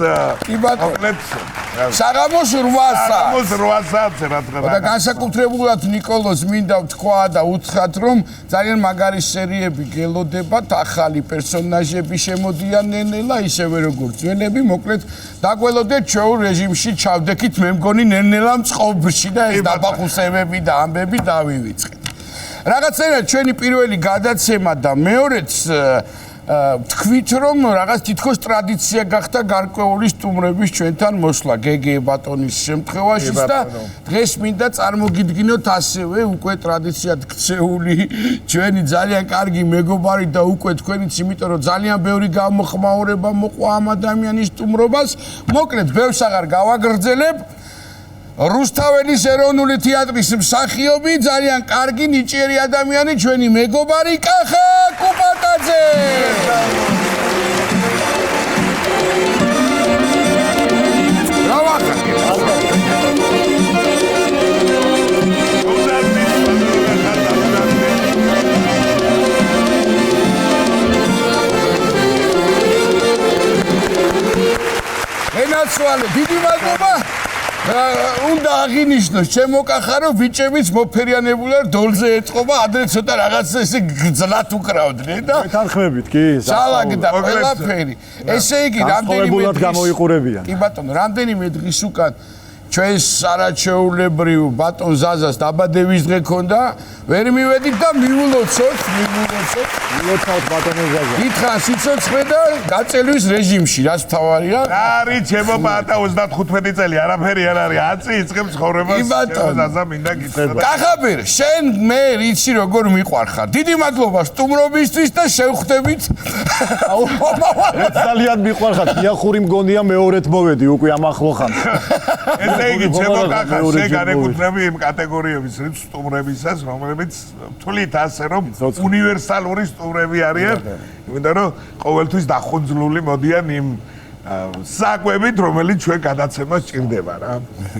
საღამოს 8-ს
რა თქმა უნდა
და განსაკუთრებულად ნიკოლოს მინდა ვთქვა და უთხრათ რომ ძალიან მაგარი სერიები გელოდებათ ახალი პერსონაჟები შემოდიან ნენელა ისევე როგორც ძველები მოკლედ დაგველოდეთ ჩვეულ რეჟიმში ჩავდექით მე მგონი ნენელა მწყობში და ეს დაბახუსებები და ამბები დავივიწყეთ რაღაცნაირად ჩვენი პირველი გადაცემა და მეორეც თქვით რომ რაღაც თითქოს ტრადიცია გახდა გარკვეული სტუმრების ჩვენთან მოსვლა გეგე ბატონის შემთხვევაშიც და დღეს მინდა წარმოგიდგინოთ ასევე უკვე ტრადიციად ქცეული ჩვენი ძალიან კარგი მეგობარი და უკვე თქვენიც იმიტომ რომ ძალიან ბევრი გამოხმაურება მოყვა ამ ადამიანის სტუმრობას მოკლედ ბევრს აღარ გავაგრძელებ რუსთაველის ეროვნული თეატრის მსახიობი ძალიან კარგი ნიჭიერი ადამიანი ჩვენი მეგობარი კახა კუპატაძე ენაცვალე დიდი მადლობა უნდა აღინიშნოს ჩემო კახარო ბიჭებიც მოფერიანებულად დოლზე ეწყობა ადრე ცოტა რაღაცა ესე გძლათ უკრავდნენ და
თანხმებით კი
სალაგი და ყველაფერი ესე იგი რამდენიმე
გამოიყურებიან
კი ბატონო რამდენიმე დღის უკან ჩვენს არაჩვეულებრივ ბატონ ზაზას დაბადების დღე ქონდა ვერ მივედით და მივულოცოთ
ბატონო ზაზა
გითხრა სიცოცხლე და გაწელვის რეჟიმში რაც მთავარია
არის ჩემო პატა 35 წელი არაფერი არ არის აწი იწყებს ცხოვრებას ჩემო ზაზა მინდა გითხრა
კახაბერ შენ მე რიცი როგორ მიყვარხარ დიდი მადლობა სტუმრობისთვის და შევხვდებით
ძალიან მიყვარხარ იახური მგონია მეორედ მოვედი უკვე ამ ახლოხან
ესე იგი ჩემო კახა შე განეკუთვნები იმ კატეგორიების სტუმრებისას რომლებიც თვლით ასე რომ უნივერსალური სტუმრები არიან იმიტომ რომ ყოველთვის დახუნძლული მოდიან იმ საკვებით რომელიც ჩვენ გადაცემას ჭირდება რა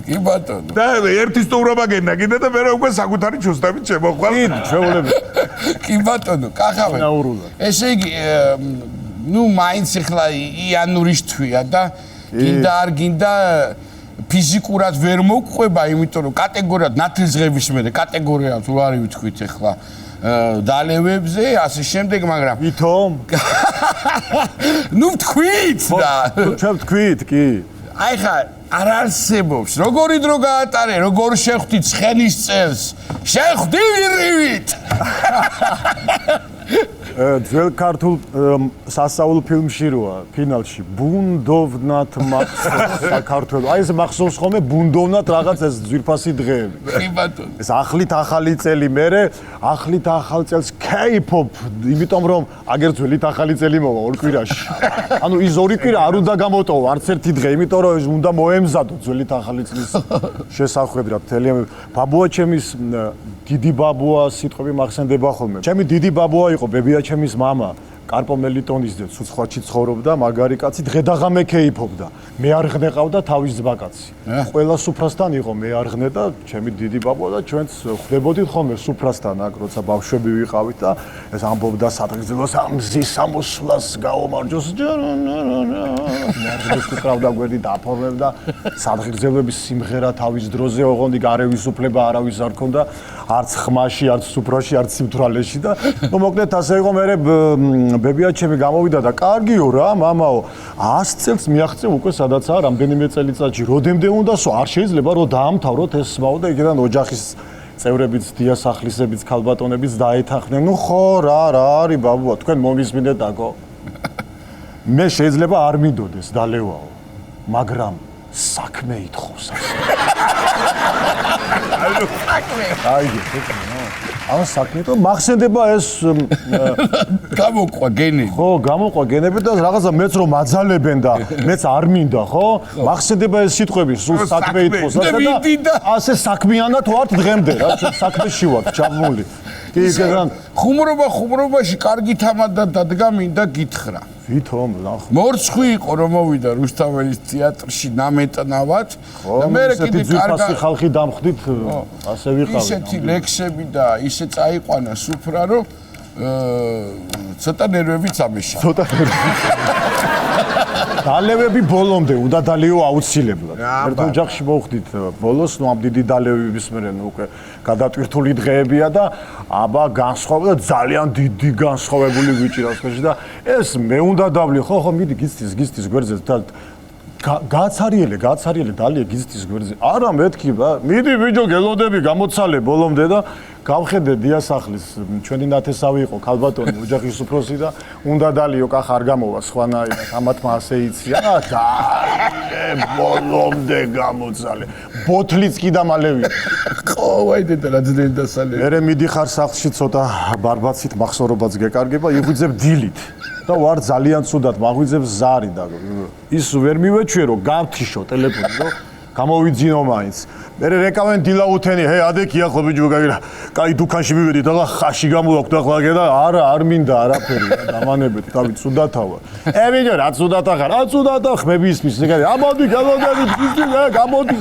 კი ბატონო
და ერთი სტუმრობა გენდა კიდე და მე უკვე საკუთარი ჩუსტებით შემოხვალ
კი ბატონო კახავე ესე იგი ნუ მაინც ახლა იანურის თვია და გინდა არ გინდა ფიზიკურად ვერ მოგყვება, იმიტომ რომ კატეგორიად ნათლისღების მერე კატეგორია თუ არ ვთქვით ახლა დალევებზე, ასე შემდეგ, მაგრამ
ვითომ?
ნუ ვთქვით და
ჩვენ ვთქვით, კი.
აი ხა არ არსებობს. როგორი დრო გაატარე, როგორ შეხვდით ცხენის წელს? შეხვდივით!
ძველ ქართულ სასაულ ფილმში როა ფინალში ბუნდოვნათ მახსოვს საქართველოს აი ეს მახსოვს ხოლმე ბუნდოვნათ რაღაც ეს ძვირფასი დღეები
კი ბატონო
ეს ახლით ახალი წელი მერე ახლით ახალ წელს კეიფობ იმიტომ რომ აგერ ძველით ახალი წელი მოვა ორ კვირაში ანუ ის ორი კვირა არ უნდა გამოტოვო არც ერთი დღე იმიტომ რომ ეს უნდა მოემზადო ძველით ახალი წლის შესახვედრად თელია ბაბუა ჩემის დიდი ბაბუა სიტყვები მახსენდება ხოლმე ჩემი დიდი ბაბუა იყო ბებიაჩემის მამა კარპო მელიტონის ძე ცუცხვაჩი ცხოვრობდა მაგარი კაცი დღედაღამე კეიფობდა მე არ ღნეყავდა თავის ძბაკაცი ყველა სუფრასთან იყო მე არ ღნე და ჩემი დიდი ბაბუა და ჩვენც ხვდებოდით ხოლმე სუფრასთან აქ როცა ბავშვები ვიყავით და ეს ამბობდა სადღეგრძელოს ამზის სამოსვლას გაომარჯოს მე არ ღნეს უკრავდა გვერდი დააფორმებდა სადღეგრძელების სიმღერა თავის დროზე ოღონდ გარევის უფლება არავის არ ქონდა არც ხმაში არც სუფრაში არც სიმთვრალეში და მოკლედ ასე იყო მე ბებიაჩემი გამოვიდა და კარგიო რა მამაო 100 წელს მიაღწევ უკვე სადაცაა რამდენიმე წელიწადში როდემდე უნდასო არ შეიძლება რომ დაამთავროთ ეს სმაო და იქიდან ოჯახის წევრებიც დიასახლისებიც ქალბატონებიც დაეთანხმდნენ ნუ ხო რა არის ბაბუა თქვენ მომისმინეთ დაგო მე შეიძლება არ მინდოდეს დალევაო, მაგრამ საქმე ითხოვს. ამ საქმეთო მახსენდება ეს
გამოყვა გენები.
ხო, გამოყვა გენები და რაღაცა მეც რომ მაძალებენ და მეც არ მინდა, ხო? მახსენდება ეს სიტყვები, სულ საქმე ითხოვს და ასე საქმიანად ვართ დღემდე, რა, საქმეში ვართ ჩაბმული. კი, გეგან
ხუმრობაში კარგი თამადა დადგა მინდა გითხრა.
ვითომ, ნახო.
მორცხვი იყო რომ მოვიდა რუსთაველის თეატრში ნამეტნავად და მე კიდე
კარგი ხალხი დამხვდით, ასე ვიყავი.
ისეთი ლექსები და ისე წაიყვანა სუფრა რომ ცოტა ნერვებიც ამეშა.
ცოტა დალევები ბოლომდე უნდა დალიო აუცილებლად. ერთ ოჯახში მოვხდით ბოლოს, ნუ ამ დიდი დალევების მერე უკვე გადატვირთული დღეებია და აბა განსხვავება და ძალიან დიდი განსხვავებული ბიჭი რა ხეში და ეს მე უნდა დავლი, ხო, მიდი გიცდის გვერდზე და გააცარიელე დალია გიცდის გვერდზე. არა მეთქი, მიდი ბიჭო გელოდები გამოცალე ბოლომდე და გავხედე დიასახლის ჩვენი ნათესავი იყო ქალბატონი ოჯახის უფროსი და უნდა დალიო კახ არ გამოვა სხვანაირად ამათმა ასე იცია და ბოლომდე გამოცალე ბოთლიც კი დამალევი
ხო ვაიდე და ძნელი დასალე
მე მიდიხარ სახლში ცოტა ბარბაცით მახსოვრობაც გეკარგება იღვიძებ დილით და ვარ ძალიან ცუდად მაღვიძებ ზარი და ის ვერ მივეჩვერო გავთიშო ტელეფონი რომ გამოვიძინო მაინც მე რეკავენ დილაუთენი ჰე ადექი ახლა ბიჭო კაი დუქანში მივედი და ხაში გამოვაქვთ ახლა და არა არ მინდა არაფერი დამანებეთ თავი ცუდათავა ბიჭო რა ცუდათა ხარ რა ცუდათა ხმები ისმის ამოდი გამოდის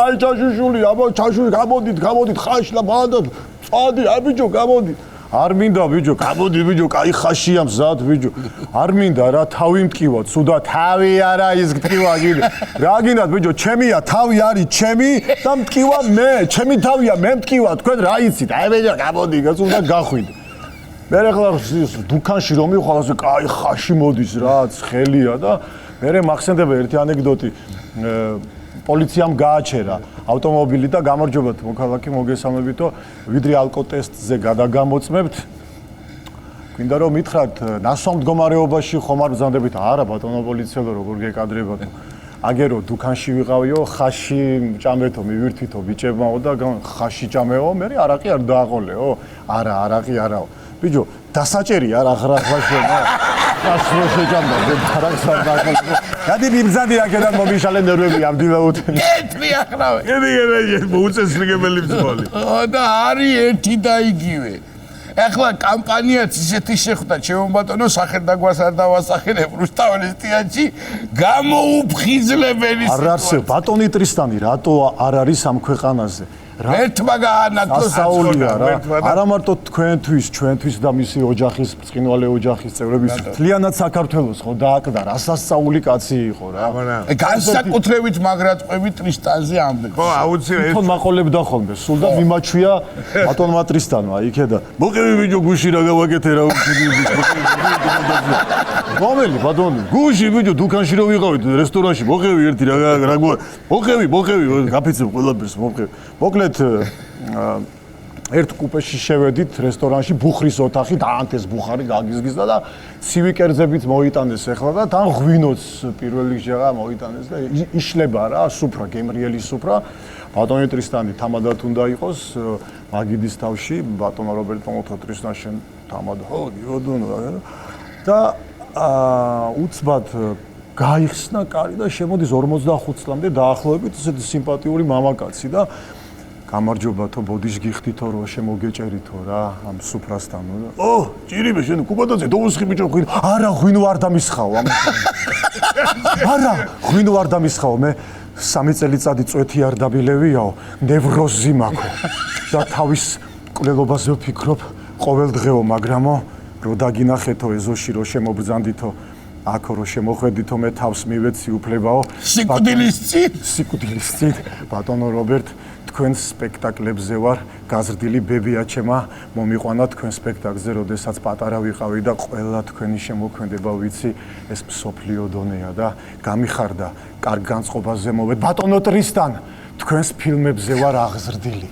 აი ჩაშუშული ჩაშული გამოდით ხაშლა ბანდა წადი ბიჭო გამოდი არ მინდა ბიჭო, გამოდი ბიჭო, კაი ხაშია მზად ბიჭო. არ მინდა რა თავი მტკივა, ცუდა თავი არა ის მტკივა გინდა. რა გინდათ ბიჭო, ჩემია თავი არის ჩემი და მტკივა მე, ჩემი თავია მე მტკივა, თქვენ რა იცით? აი ბიჭო, გამოდი, გასულდა გახვიდე. მე ახლა დუქანში რომ მივხვალ, ასე კაი ხაში მოდის რა, ცხელია და მე მახსენდება ერთი ანეკდოტი. პოლიციამ გააჩერა ავტომობილი და გამარჯობათ მოქალაქე მოგესალმებითო ვიდრე ალკოტესტზე გადაგამოწმებთ გვინდა რომ მითხრათ ნასვამ მდგომარეობაში ხომ არ ბრძანდებით არა ბატონო პოლიციელო როგორ გეკადრებათ აგერო დუქანში ვიყავიო ხაში ჭამეთო მივირთვითო ბიჭებმაო და ხაში ჭამეო მე არაყი არ დააყოლეო არა არაყი არაო ბიჭო დასაჭერი არ აღრახვაშო ასრო შეჭამდა არაყს არ დააყოლე გადი ბიბზადი აქედან მომიშალე ნერვები ამ დილაუთენი
ეტლი ახრავე
ედი მოუწესრიგებელი ბრძოლი
და არის ერთი და იგივე ახლა კამპანიაც ისეთი შეხვდა ჩემო ბატონო სახელდაგვას არ დავასახელებ რუსთაველის თეატრში გამოუფხიზლებელი
არ არსებ ბატონი ტრისტანი რატო არ არის ამ ქვეყანაზე
ერთმა გაანათლოს
ასაულია რა არა მარტო თქვენთვის ჩვენთვის და მისი ოჯახის ბრწყინვალე ოჯახის წევრების მთლიანად საქართველოს ხო დააკდა რასასწაული კაცი იყო რა
განსაკუთრებით მაგრატყვები ტრისტანზე ამდენ
ხო აუცილებლად
თვითონ მაყოლებდა ხოლმე სულ და მიმაჩვია ბატონმა ტრისტანმა იქედა მოყევი ბიჭო გუში რა გავაკეთე რა რომელი ბატონი გუში ბიჭო დუქანში რო ვიყავით რესტორანში მოყევი ერთი რა მოყევი გაფიცებ ყველაფერს მოყევი ერთ კუპეში შევედით რესტორანში ბუხრის ოთახი დაანთეს ბუხარი გაგიზგიზდა და ცივი კერძებით მოიტანეს ახლა და თან ღვინოც პირველ რიგში რა მოიტანეს და იშლება რა სუფრა გემრიელი სუფრა ბატონი ტრისტანი თამადად უნდა იყოს მაგიდის თავში ბატონო რობერტ მომოთო ტრისტან შენ თამად ხო გიოდუნ და უცბად გაიხსნა კარი და შემოდის 45 წლამდე დაახლოებით ესეთი სიმპათიური მამაკაცი და გამარჯობათო ბოდიშ გიხდითო რო შემოგეჭერითო რა ამ სუფრასთან ო ჭირიმე შენ კუბადაძე დოუსხი ბიჭო ღვინ არა ღვინო არ დამისხაო არა ღვინო არ დამისხაო მე 3 წელიწადი წვეთი არ დაბილევიაო ნევროზი მაქვს და თავის კვლელობაზე ვფიქრობ ყოველ დღეო მაგრამო რო დაგინახეთო ეზოში რო შემობრძანდითო აქო რო შემოხვედითო მე თავს მივეცი უფლებაო სიკვდილის წინ ბატონო რობერტ თქვენ სპექტაკლებზე ვარ გაზრდილი ბებიაჩემა მომიყვანა თქვენ სპექტაკლზე როდესაც პატარა ვიყავი და ყველა თქვენი შემოქმედება ვიცი ეს მსოფლიო დონეა და გამიხარდა კარგ განწყობაზე მოვედ ბატონო ტრისტან თქვენს ფილმებზე ვარ აღზრდილი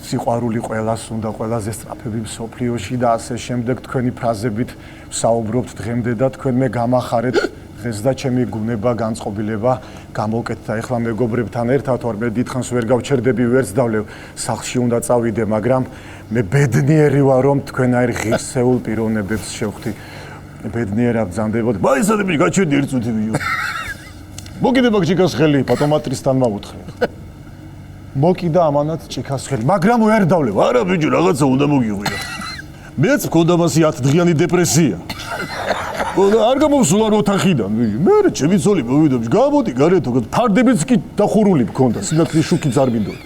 სიყვარული ყველას უნდა, ყველაზე სწრაფები მსოფლიოში და ასე შემდეგ თქვენი ფრაზებით საუბრობთ დღემდე და თქვენ მე გამახარეთ დღეს და ჩემი გუნება, განწყობილება გამოვკეთდა. ეხლა მეგობრებთან ერთად ვარ, მე დიდხანს ვერ გავჩერდები, ვერც დავლევ, სახლში უნდა წავიდე, მაგრამ მე ბედნიერი ვარ, რომ თქვენაირ ღირსეულ პიროვნებებს შევხვდი. ბედნიერად ბრძანდებოდ. მაისადები გაჩერდი ერთ წუთი ვიო. მოკიდება ჭიქას ხელი, პატომატრისთან მაუთხე. მოკიდა ამანაც ჭიქას ხელი, მაგრამ ვერ დავლევ. არა ბიჭო, რაღაცა უნდა მოგიღვიო. მეც მქონდა მასი 10 დღიანი დეპრესია. არ გამოვსულა ოთახიდან. მე ჩემი ცოლი მოვიდა, გამოდი გარეთ, ფარდებიც კი დახურული მქონდა, სინათლის შუქიც არ მინდოდა.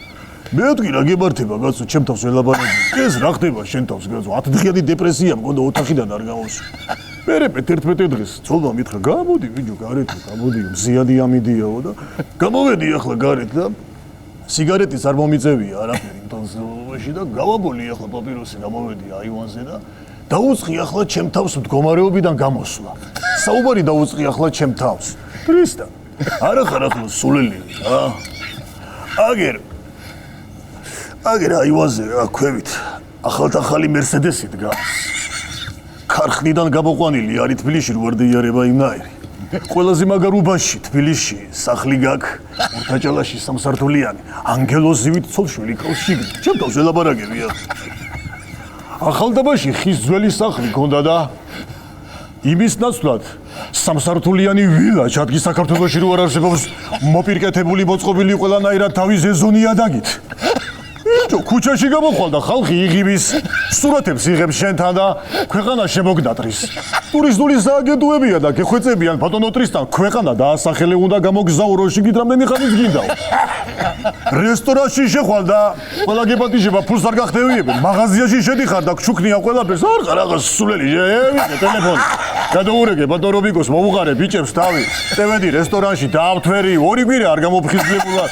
მე ვთქვი რა გემართება, კაცო, ჩემ თავს ველაბანები. ეს რა ხდება შენ თავს, კაცო, 10 დღიანი დეპრესია მქონდა ოთახიდან არ გამოვსულა. მერე 11 დღეს ცოლმა მითხრა, გამოდი ბიჭო გარეთ, გამოდი, მზიადი ამიდიაო და გამოვედი ახლა გარეთ და სიგარეტის არ მომიწევია არაფერი მტონსში და გავაბოლი ახლა პაპიროსი გამოვედი აივანზე და დაუწყი ახლა ჩემ თავს მდგომარეობიდან გამოსვლა. საუბარი დაუწყი ახლა ჩემ თავს. ტრისტან. არა ხარ ახლა სულელი რა. აგერ აივანზე რა ქვევით. ახალი მერსედესი დგას. ქარხნიდან გამოყვანილი არის თბილისში რო არ დაიარება იმნაირი. ყველაზე მაგარუბაში თბილისში სახლი გაქვს ორთაჭალაში სამსართულიანი ანგელოზივით ცოლშვილი ყავს შიგნით. ჩემ თავს ველაბარაგებია. ახალდაბაში ხის ძველი სახლი ქონდა და იმის ნაცვლად სამსართულიანი ვილა ჩადგი საქართველოში რო არ არსებობს მოპირკეთებული მოწყობილი ყველანაირად თავის ზეზონიადაგით. ბიჭო, ქუჩაში გამოხვალდა ხალხი იღიბის სურათებს იღებს შენთან და ქვეყანა შემოგდატრის. ტურისტული სააგენტოებია და გეხვეწებიან ბატონო ტრისტან, ქვეყანა დაასახელე უნდა გამოგზაურო შიგით რამდენი ხანიც გინდაო. რესტორანში შეხვალ და ყველა გეპატიჟება ფულს არ გახდევიებენ. მაღაზიაში შედიხარ და გჩუქნია ყველაფერს. არ ხარ რაღაც სულელი, შევიდე ტელეფონი. გადაურეგე ბატონ რობიკოს მოუყარე ბიჭებს თავი. წევედი რესტორანში დაავთვერი, 2 კვირა არ გამოფხიზლებულა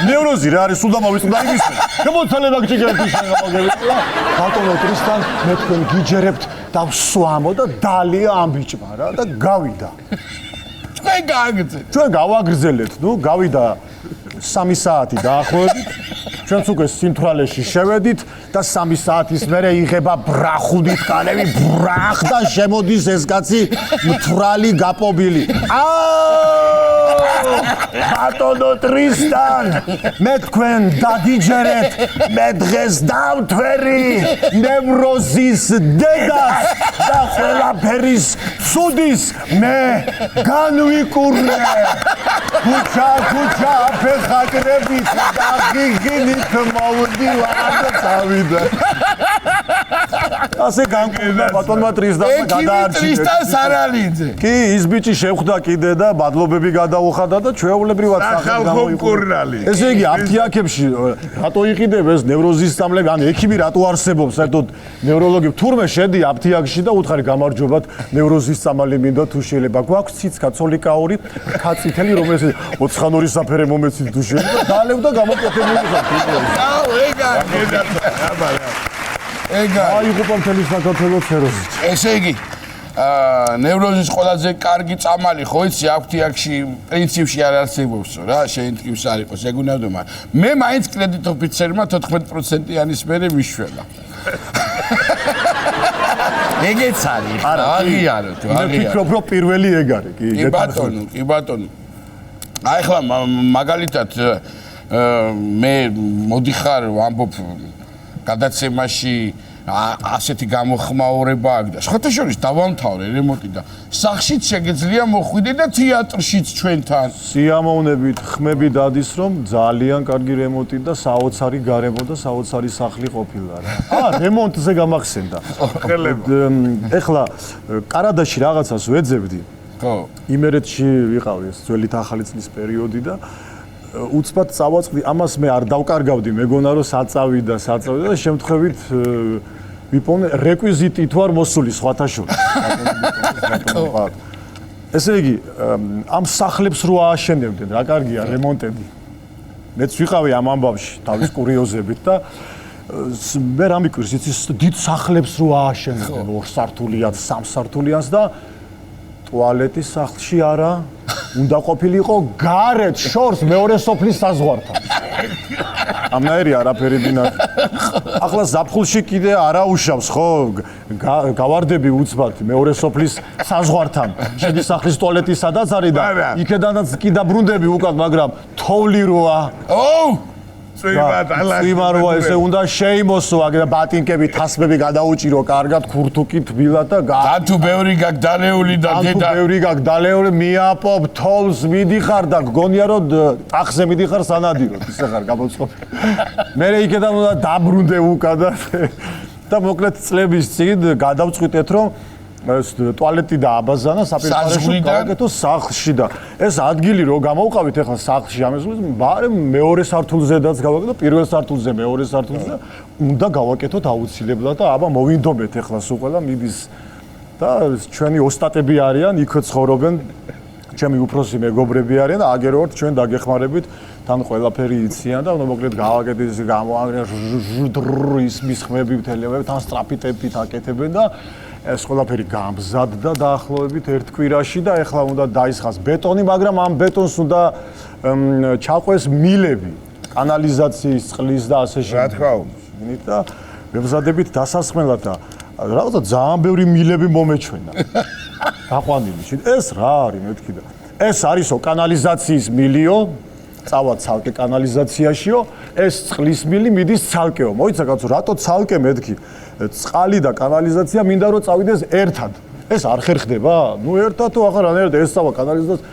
ნევროზი რა არის სულ დამავიწყდა იმის. შემოცალე მაგჭიქეთი შემოგევიწყდა. ბატონო ტრისტან, მე თქვენ გიჯერებთ და ვსვამო და დალია ამ ბიჭმა რა და გავიდა.
თქვენ გააგრძელეთ.
ჩვენ გავაგრძელეთ, გავიდა 3 საათი დაახლოებით. ჩვენც უკვე სინთვრალეში შევედით და 3 საათის მერე იღება ბრახუდით კანები, ბრახ და შემოდის ეს კაცი მთვრალი გაპობილი. ბატონო ტრისტან, მე თქვენ დაგიჯერეთ, მე დღეს დავთვერი ნევროზის დედას და ყველაფერის ცუდის მე განვიკურნე. ქუჩა ფეხაკრებით და გიგინით მოვდივა და წავიდა. ასე გამკვირდა ბატონმა ტრისტანმა გადაარჩინა.
ტრისტან სარალიძე.
კი, ის ბიჭი შევხვდა კიდე და მადლობები გადაუხადა და ჩვეულებრივად
სახალხო მკურნალი.
ესე იგი, აფთიაქებში რატო იყიდებ ეს ნევროზის სამლები, ან ექიმი რატო არსებობს, საერთოდ ნევროლოგი თურმე შედი აფთიაქში და უთხარი გამარჯობათ, ნევროზის სამალი მინდა თუ შეიძლება. გვაქვს ციცკა, ცოლიკაური, ქაცითელი, რომელიც 92 საფერე მომეცით თუ შეიძლება, დალევ და გამოკეთებული ხარ.
ეგა.
აიღუპა მთელი საქართველოს სეროზით.
ესე იგი, ნევროზის ყველაზე კარგი წამალი ხო იცი აფთიაქში პრინციპში არ არსებობსო რა, შენ თქოს არ იყოს, ეგ უნდა ვდო, მაგრამ მე მაინც კრედიტ ოფიცერმა 14%-იანის მერე მიშველა. ეგეც არის, აღიარო თუ
მე ვფიქრობ, რომ პირველი ეგ არის, კი.
კი ბატონო. აი ხლა მაგალითად მე მოდიხარ ვამბობ გადაცემაში ასეთი გამოხმაურება აქვს და სხვათა შორის დავამთავრე რემონტი და სახლშიც შეგეძლია მოხვიდე და თეატრშიც ჩვენთან.
სიამოვნებით ხმები დადის რომ ძალიან კარგი რემონტი და საოცარი გარემო და საოცარი სახლი ყოფილა რა. რემონტზე გამახსენდა. ეხლა კარადაში რაღაცას ვეძებდი.
ხო.
იმერეთში ვიყავი ეს ძველი ახალი წლის პერიოდი და უცბად წავაწყდი, ამას მე არ დავკარგავდი, მეგონა რომ საწავი და შემთხვევით ვიპოვნე რეკვიზიტი თუ არ მოსული სხვათა შორის. ესე იგი, ამ სახლებს რო ააშენებდნენ, რა კარგია რემონტები. მეც ვიყავი ამ ამბავში, თავის კურიოზებით და მე რა მიკვირს, იცი, დიდ სახლებს რო ააშენებდნენ, 2 სართულიან, 3 სართულიანს და ტუალეტი სახლში არა, უნდა ყოფილიყო გარეთ შორს მეორე სოფლის საზღვართან. ამნაირი არაფერი დინარ. ახლა ზაფხულში კიდე არა უშავს, ხო? გავარდები უცბად მეორე სოფლის საზღვართან. შედი სახლის ტუალეტის სადაც არის და იქედანაც კი დაბრუნდები უკან, მაგრამ თოვლი როა.
ოუ!
წვიმაროა ესე უნდა შეიმოსო, აგერ ბატინკები, თასმები გადაუჭირო, კარგად ქურთუკი თბილად და
თუ ბევრი გაქვს დალეული და
თუ ბევრი გაქვს დალეული, მიაპობ თოლს მიდიხარ და გგონია რომ ტახზე მიდიხარ სანადიროდ, ისე ხარ გამოწყობილი. მე იქედან უნდა დაბრუნდე უკან და მოკლედ წლების წინ გადავწყვიტეთ რომ ეს ტუალეტი დააბაზანა საპირისპიროში გავაკეთო სახლში და ეს ადგილი რო გამოვყავით ახლა სახლში ამას მაგრამ მეორე სართულზედაც გავაკეთო პირველ სართულზე მეორე სართულზე უნდა გავაკეთოთ აუცილებლად და აბა მოვინდომეთ ახლა სულ ყველა მიდის და ჩვენი ოსტატები არიან იქ ცხოვრობენ ჩემი უფროსი მეგობრები არიან და აგეროვთ ჩვენ დაგეხმარებით თან ყველაფერი იციან და მოკლედ გავაკეთეთ ის ის მისხმები მთელივე თან სტრაფიტებით აკეთებენ და ეს ყველაფერი გამზადდა დაახლოებით ერთ კვირაში და ეხლა უნდა დაისხას ბეტონი, მაგრამ ამ ბეტონს უნდა ჩაყვეს მილები, კანალიზაციის, წყლის და ასე შემდეგ.
რა თქმა უნდა.
და ვებზადებით დასასხმელად და რაღაცა ძალიან ბევრი მილები მომეჩვენა. გაყვანილი. ეს რა არის მეთქი და ეს არისო კანალიზაციის მილიო, წავა ცალკე კანალიზაციაშიო, ეს წყლის მილი მიდის ცალკეო. მოიცა კაცო, რატო ცალკე მეთქი? წყალი და კანალიზაცია მინდა რომ წავიდეს ერთად. ეს არ ხერხდება? ნუ ერთად თუ ახლა რანაირად ეს წავა კანალიზაცია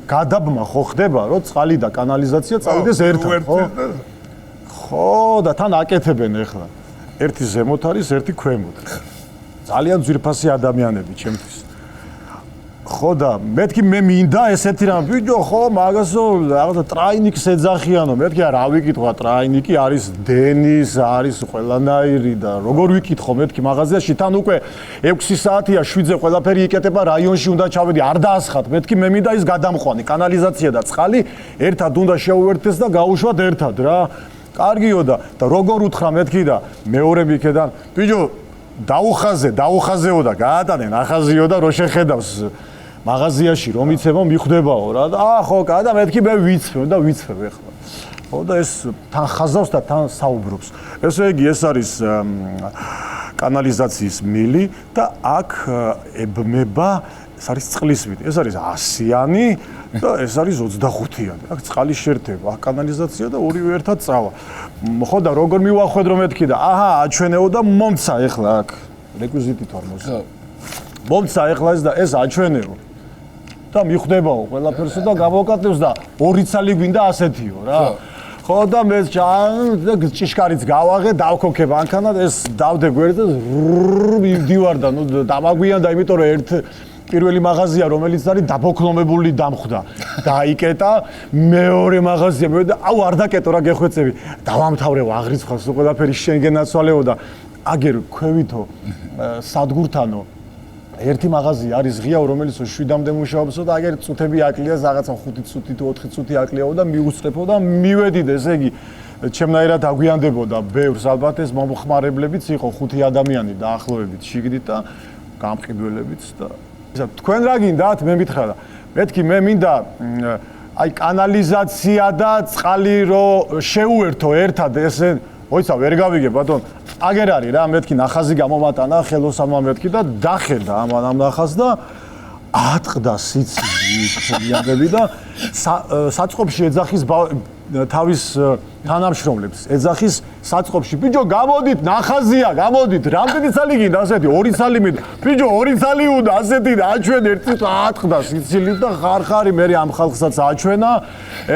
გადაბმა ხო ხდება რომ წყალი და კანალიზაცია წავიდეს ერთად, ხო? ხო და თან აკეთებენ ახლა. ერთი ზემოთ არის, ერთი ქვემოთ. ძალიან ძვირფასი ადამიანები ჩემთვის. ხო და მეთქი მე მინდა ესეთი რამ ვიდეო ხო მაგასო რაღაცა ტრაინიკს ეძახიანო მეთქი რა ვიკითხვა ტრაინიკი არის დენის არის ყველანაირი და როგორ ვიკითხო მეთქი მაღაზიაში თან უკვე 6 საათია 7-ზე ყველაფერი იკეთება რაიონში უნდა ჩავედი არ დაასხათ მეთქი მე მინდა ის გადამყვანი კანალიზაცია და წყალი ერთად უნდა შეუერთდეს და გაუშვათ ერთად რა კარგიო და როგორ უთხრა მეთქი და მეორე მიქედან ბიჭო დაუხაზეო და გაატანენ ახაზიო და რო შეხედავს მაღაზიაში რომ იცებო მიხვდებაო რა და ხო და მეთქი მე ვიცხებ ახლა ხო და ეს თან ხაზავს და თან საუბრობს ესე იგი ეს არის კანალიზაციის მილი და აქ ებმება ეს არის წყლის მილი ეს არის 100-იანი და ეს არის 25-იანი აქ წყალი შეერთება აქ კანალიზაცია და ორივე ერთად წავა ხო და როგორ მივახვედრო მეთქი და აჰა აჩვენეო და მომცა ახლა აქ რეკვიზიტი თორმოს მომცა ახლა ეს და ეს აჩვენეო და მიხვდებაო ყველაფერსო და გამოვაკეთებს და ორი ცალი გვინდა ასეთიო რა ხო და მე ჭიშკარიც გავაღე დავქოქებ ანქანად ეს დავდე გვერდზე მივდივარ და ნუ დამაგვიან და იმიტომ რომ ერთ პირველი მაღაზია რომელიც არის დაფოქლომებული დამხვდა დაიკეტა მეორე მაღაზია მე და აუ არ დაკეტო რა გეხვეწები დავამთავრევ აღრიცხავს ყველაფერი შენგენაცვალეო და აგერ ქვევითო სადგურთანო ერთი მაღაზია არის ღიაო რომელიც 7-მდე მუშაობსო და აგერ წუთები აკლია რაღაცა 5 წუთი თუ 4 წუთი აკლიაო და მიუწრებო და მივედით ესე იგი ჩემნაირად აგვიანდებოდა ბევრს ალბათ ეს მომხმარებლებიც იყო 5 ადამიანი დაახლოებით შიგნით და გამყიდველებიც და თქვენ რა გინდათ მე მითხრა და მეთქი მე მინდა აი კანალიზაცია და წყალი რო შეუერთო ერთად ესე მოიცა ვერ გავიგებ ბატონ აგერ არის რა მეთქი ნახაზი გამომატანა ხელოსანმა მეთქი და დახედა ამ ნახაზს და ატყდა სიცილი ხელიანები და საწყობში ეძახის თავის თანამშრომლებს ეძახის საწყობში ბიჭო გამოდით ნახაზია გამოდით რამდენი ცალი გინდა ასეთი 2 ცალი მინდა ბიჭო 2 ცალი უნდა ასეთი და აჩვენ ერთი ატყდა სიცილი და ხარხარი მე ამ ხალხსაც აჩვენა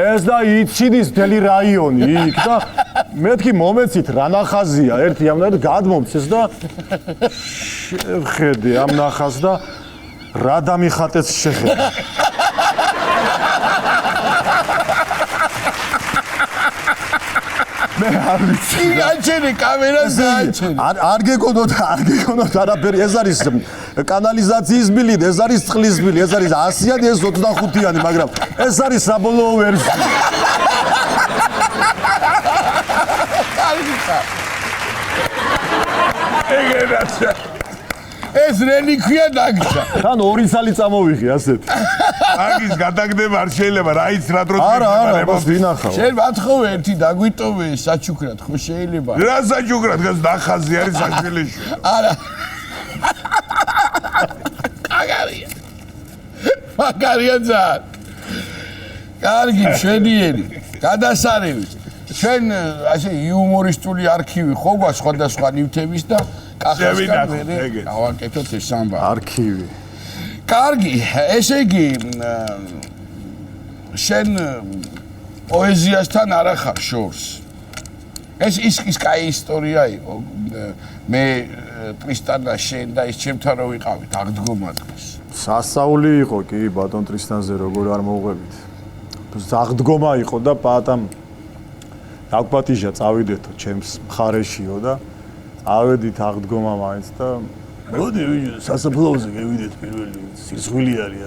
ეს და იციდის მთელი რაიონი იქ და მეთქი მომეცით რა ნახაზია ერთი ამნაირად გადმომცეს და შეხედე ამ ნახაზს და რა დამიხატეს შეხედე მე არ ვიცი
აჩენე კამერას აჩენე
არ გეკონოთ არაფერი ეს არის კანალიზაციის მილი ეს არის წყლის მილი ეს არის 100-იანი ეს 25-იანი მაგრამ ეს არის საბოლოო ვერსია
ეს რელიქვია დაგჭა.
თან 2 წელი წამოვიღე ასეთ.
მაგის გადაგდება არ შეიძლება რაიც რა დროს
არა, მას ვინახავ.
შენ მათხოვე ერთი დაგვიტოვე საჩუქრად, ხო შეიძლება?
რა საჩუქრად გას ნახაზი არის საშვილიშვილი.
არა. კაგარია. მაგარია ძალიან. კარგი, შვედიერი. გადასარევი. ჩვენ ასე იუმორისტული არქივი ხო გვაქვს სხვადასხვა ნივთების და კახასკარ მე გავაკეთოთ ეს ამბავი.
არქივი.
კარგი, ესე იგი შენ პოეზიასთან არ ახარ შორს. ეს ის კაი ისტორია იყო. მე ტრისტანა შენ და ის ჩემთან რო ვიყავით აღდგომა დღეს.
სასაული იყო კი ბატონ ტრისტანზე როგორ არ მოუღებით. აღდგომა იყო და პატამ დაგპატიჟა წავიდეთო ჩემს მხარეშიო და ავედით აღდგომა მაინც და მოდი სასაფლაოზე გევიდეთ პირველი სირცხვილი არის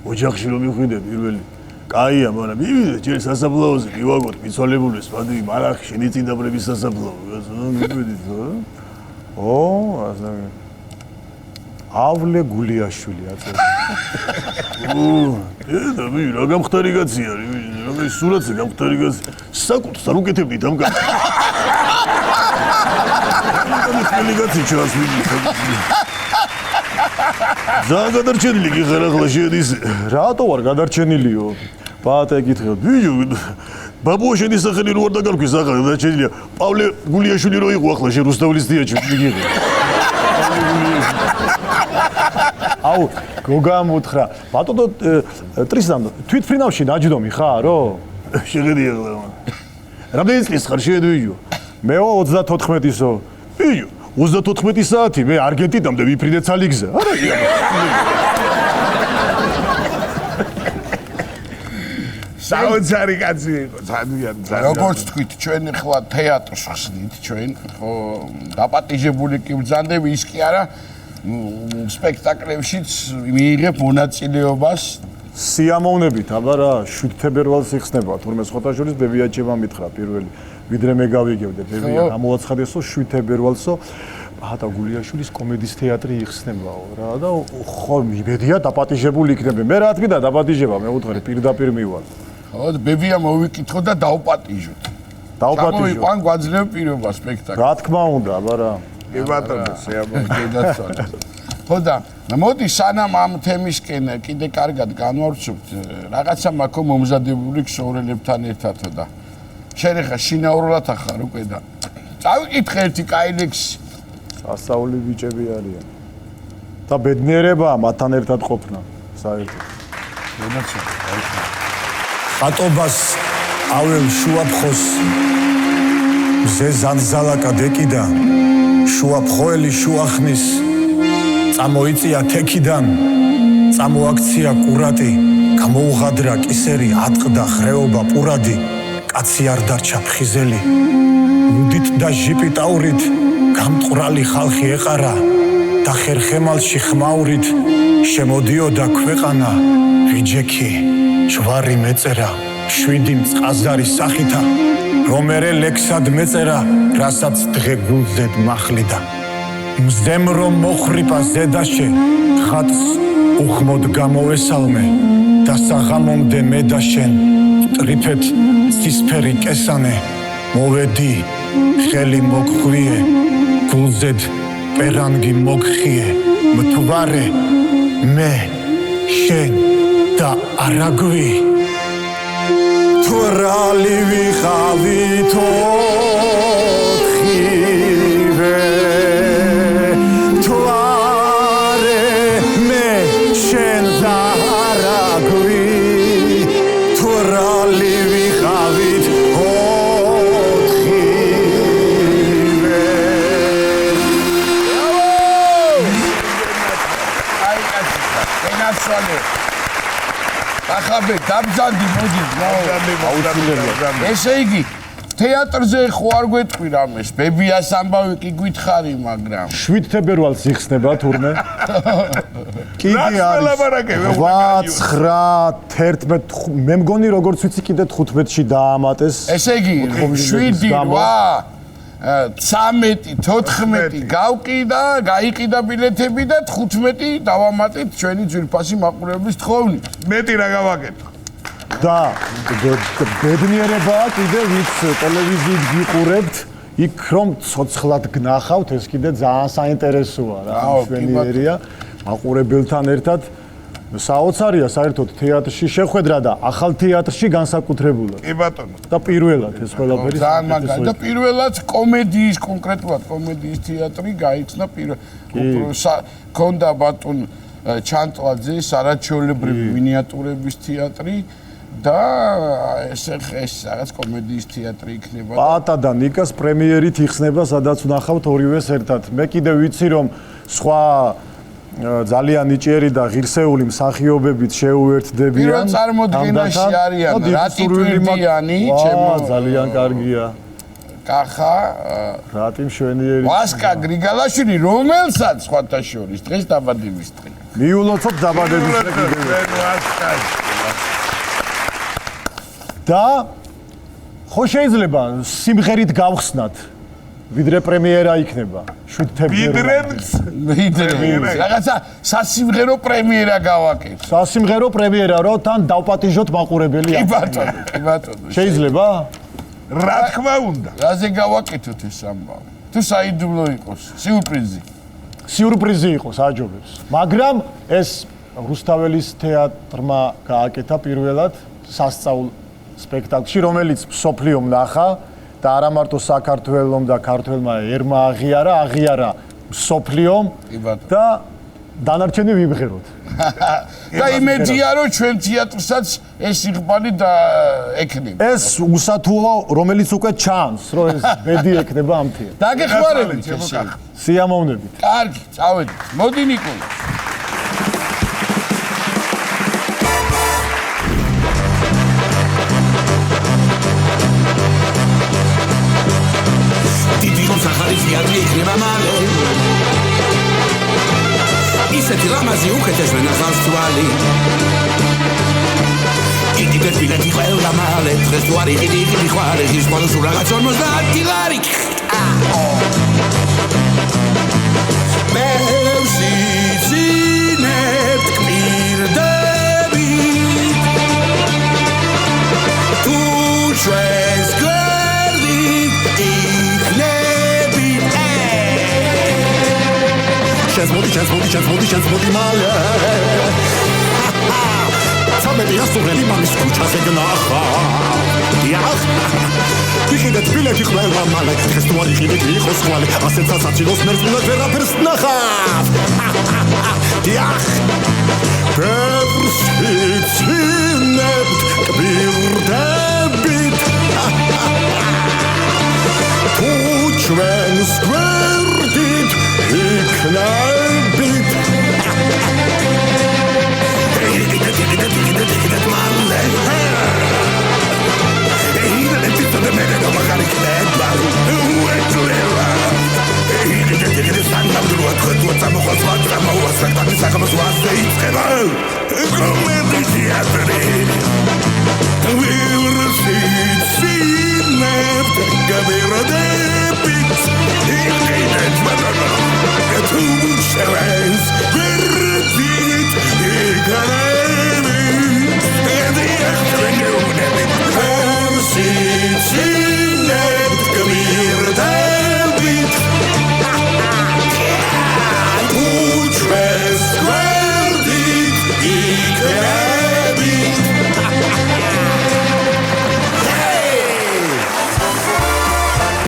ოჯახში რომ მიხვიდეთ პირველი კაია მაგრამ მივიდეთ ჯერ სასაფლაოზე მივაგოთ მიცვალებულებს პადივი მარახი შენი წინდაბრების სასაფლაო მიხვიდით ო ასე ავლე გულიაშვილი აწევს და მე რა გამختარი კაცი არის რა სურათზე გამختარი კაცი საკუთს არ უკეთებდით ამ კაცს გამختარი კაცი ჩას ვიდი ძალიან გადარჩენილი კი ხარ ახლა შედის რატო ვარ გადარჩენილიო პატა ეკითხა ბიჭო ბაბუა შენი სახელი რო არ დაგარქვის ახლა გადარჩენილია პავლე გულიაშვილი რო იყო ახლა შენ რუსთაველის დიაჩი მიგიღე აუ გოგამუთხრა ბატონო ტრისტანო თვითფრინავში ნაჯდომი ხარო შეხედი ახლა რამდენი წლის ხარ შეედვიჯო მეო 34-ისო ბიჭო 34 საათი მე არგენტინამდე ვიფრინე ცალიგზე არა
საოცარი კაცი იყო ძალიან
როგორც თქვით ჩვენ ახლა თეატრს ხსნით ჩვენ ხო დაპატიჟებული კი ბრძანდები ის კი არა სპექტაკლებშიც მიიღებ მონაწილეობას
სიამოვნებით აბა რა 7 თებერვალს იხსნება თურმე სხვათა შორის ბებიაჩება მითხრა პირველი ვიდრე მე გავიგებდე ბებია გამოაცხადესო 7 თებერვალსო ბატა გულიაშვილის კომედიის თეატრი იხსნებაო რა და ხო მიბედია დაპატიჟებული იქნები მე რა თქმა დაპატიჟება მე უთხარი პირდაპირ მივალ
ხო ბებია მოვიკითხო და დავპატიჟოთ ჩამოიყვან გვაძლევ პირობა სპექტაკლი
რა თქმა უნდა აბა რა
კი ბატონო
შეგდაცვალე ხო და მოდი სანამ ამ თემისკენ კიდე კარგად განვავრცობთ რაღაცა მაქვს მომზადებული ქსოვრელებთან ერთადო და შენ ახლა შინაურულად ახარ უკვე და წავიკითხე ერთი კაი ლექსი
სასაული ბიჭები არიან და ბედნიერებაა მათთან ერთად ყოფნა საერთოდ
ხატობას აվել შუაფხოს მზე ზანზალაკა დეკიდა შუაფხოელი შუახნის წამოიწია თექიდან წამოაქცია კურატი გამოუღადრა კისერი ატყდა ხრეობა პურადი კაცი არ დარჩა ფხიზელი უდით და ჟიპიტაურით გამტყვრალი ხალხი ეყარა და ხერხემალში ხმაურით შემოდიოდა ქვეყანა ვიჯექი ჯვარი მეწერა 7 მწყაზარი სახითა რომერე ლექსად მეწერა რასაც დღე გულზედ მახლიდა მზემ რომ მოხრიპა ზედაშე ხატს უხმოდ გამოვესალმე და საღამომდე მე და შენ ტრიფეთ ცისფერი კესანე მოვედი ხელი მოგხვიე გულზედ პერანგი მოგხიე მთვარე მე შენ და არაგვი თუ რალი ვიხავითო
ახაბე დაბზანდი მოდი ესე იგი თეატრზე ხო არ გვეტყვი რამეს ბებიას ამბავი კი გითხარი მაგრამ
7 თებერვალს იხსნება თურმე კიდე არის 8 9 11 მე მგონი როგორც ვიცი კიდე 15-ში დაამატეს
ესე იგი 7 8 13-14 გავყიდა, გაიყიდა ბილეთები და 15 დავამატეთ ჩვენი ძვირფასი მაყურებლის თხოვნით.
მეტი რა გავაკეთო?
და ბედნიერებაა კიდე ვიც ტელევიზიით გიყურებთ, იქ რომ ცოცხლად გნახავთ, ეს კიდე ძალიან საინტერესოა რა, მშვენიერია მაყურებელთან ერთად. საოცარია საერთოდ თეატრში შეხვედრა და ახალ თეატრში განსაკუთრებულად.
კი ბატონო.
და პირველად ეს ყველაფერი
ძალიან მაგარი და პირველად კომედიის კონკრეტულად კომედიის თეატრი გაიხსნა ქონდა ბატონ ჩანტლაძე სარაჩოლებრივი მინიატურების თეატრი და ეს რაღაც კომედიის თეატრი იქნება.
პაატა და ნიკას პრემიერით იხსნება, სადაც ვნახავთ ორივეს ერთად. მე კიდე ვიცი რომ სხვა ძალიან ნიჭიერი და ღირსეული მსახიობებით შეუერთდებიან.
პირველ წარმოდგენაში არიან რატი ტვირთიანი, ჩემო
ძალიან კარგია.
კახა
რატი მშვენიერი.
ვასკა გრიგალაშვილი, რომელსაც სხვათა შორის დღეს დაბადების დღე.
მიულოცოთ დაბადების დღე კიდევ. და ხო შეიძლება სიმღერით გავხსნათ. ვიდრე პრემიერა იქნება 7 თებერვალს.
ვიდრე რაღაცა სასიმღერო პრემიერა გავაკეთე.
სასიმღერო პრემიერა რო თან დავპატიჟოთ მაყურებელი.
კი ბატონო.
შეიძლება?
რა თქმა უნდა.
რაზე გავაკეთოთ ეს ამბავი? თუ საიდუმლო იყოს, სიურპრიზი.
სიურპრიზი იყოს, აჯობებს. მაგრამ ეს რუსთაველის თეატრმა გააკეთა პირველად სასწაულ სპექტაკლში, რომელიც მსოფლიომ ნახა. და არა მარტო საქართველოს და ქართველმა ერმა აღიარა მსოფლიომ და დანარჩენი ვიბღეროთ.
და იმედია რომ ჩვენ თეატრსაც ეს იღბალი და ექნება.
ეს უსათუო რომელიც უკვე ჩანს რომ ეს ბედი ექნება ამ თეატრს.
დაგეხმარებით ესე.
სიამოვნებით.
კარგი, წავედით. მოდი ნიკოლი.
თეატრი იქნება მალე ისეთი ლამაზი უკეთეს ვენახავს თვალი იგივე ბილეთი ყველა მალე დღეს თუ არ იყიდი ხვალე ის ყველა სულ რაღაც 50 ლარი ბევრი ძინებ კვირდები თუ ჩვენს გვერდით Сейчас моди мало. Самое я сухали мамис кучасы гнаха. Ях. Тихидет билети хвала мало. Хестуали хидети хосхвали. А сенсацияно смертно вераперс наха. Ях. Персицинет кбирдебит. Тучвен сквердит. Iknabit We were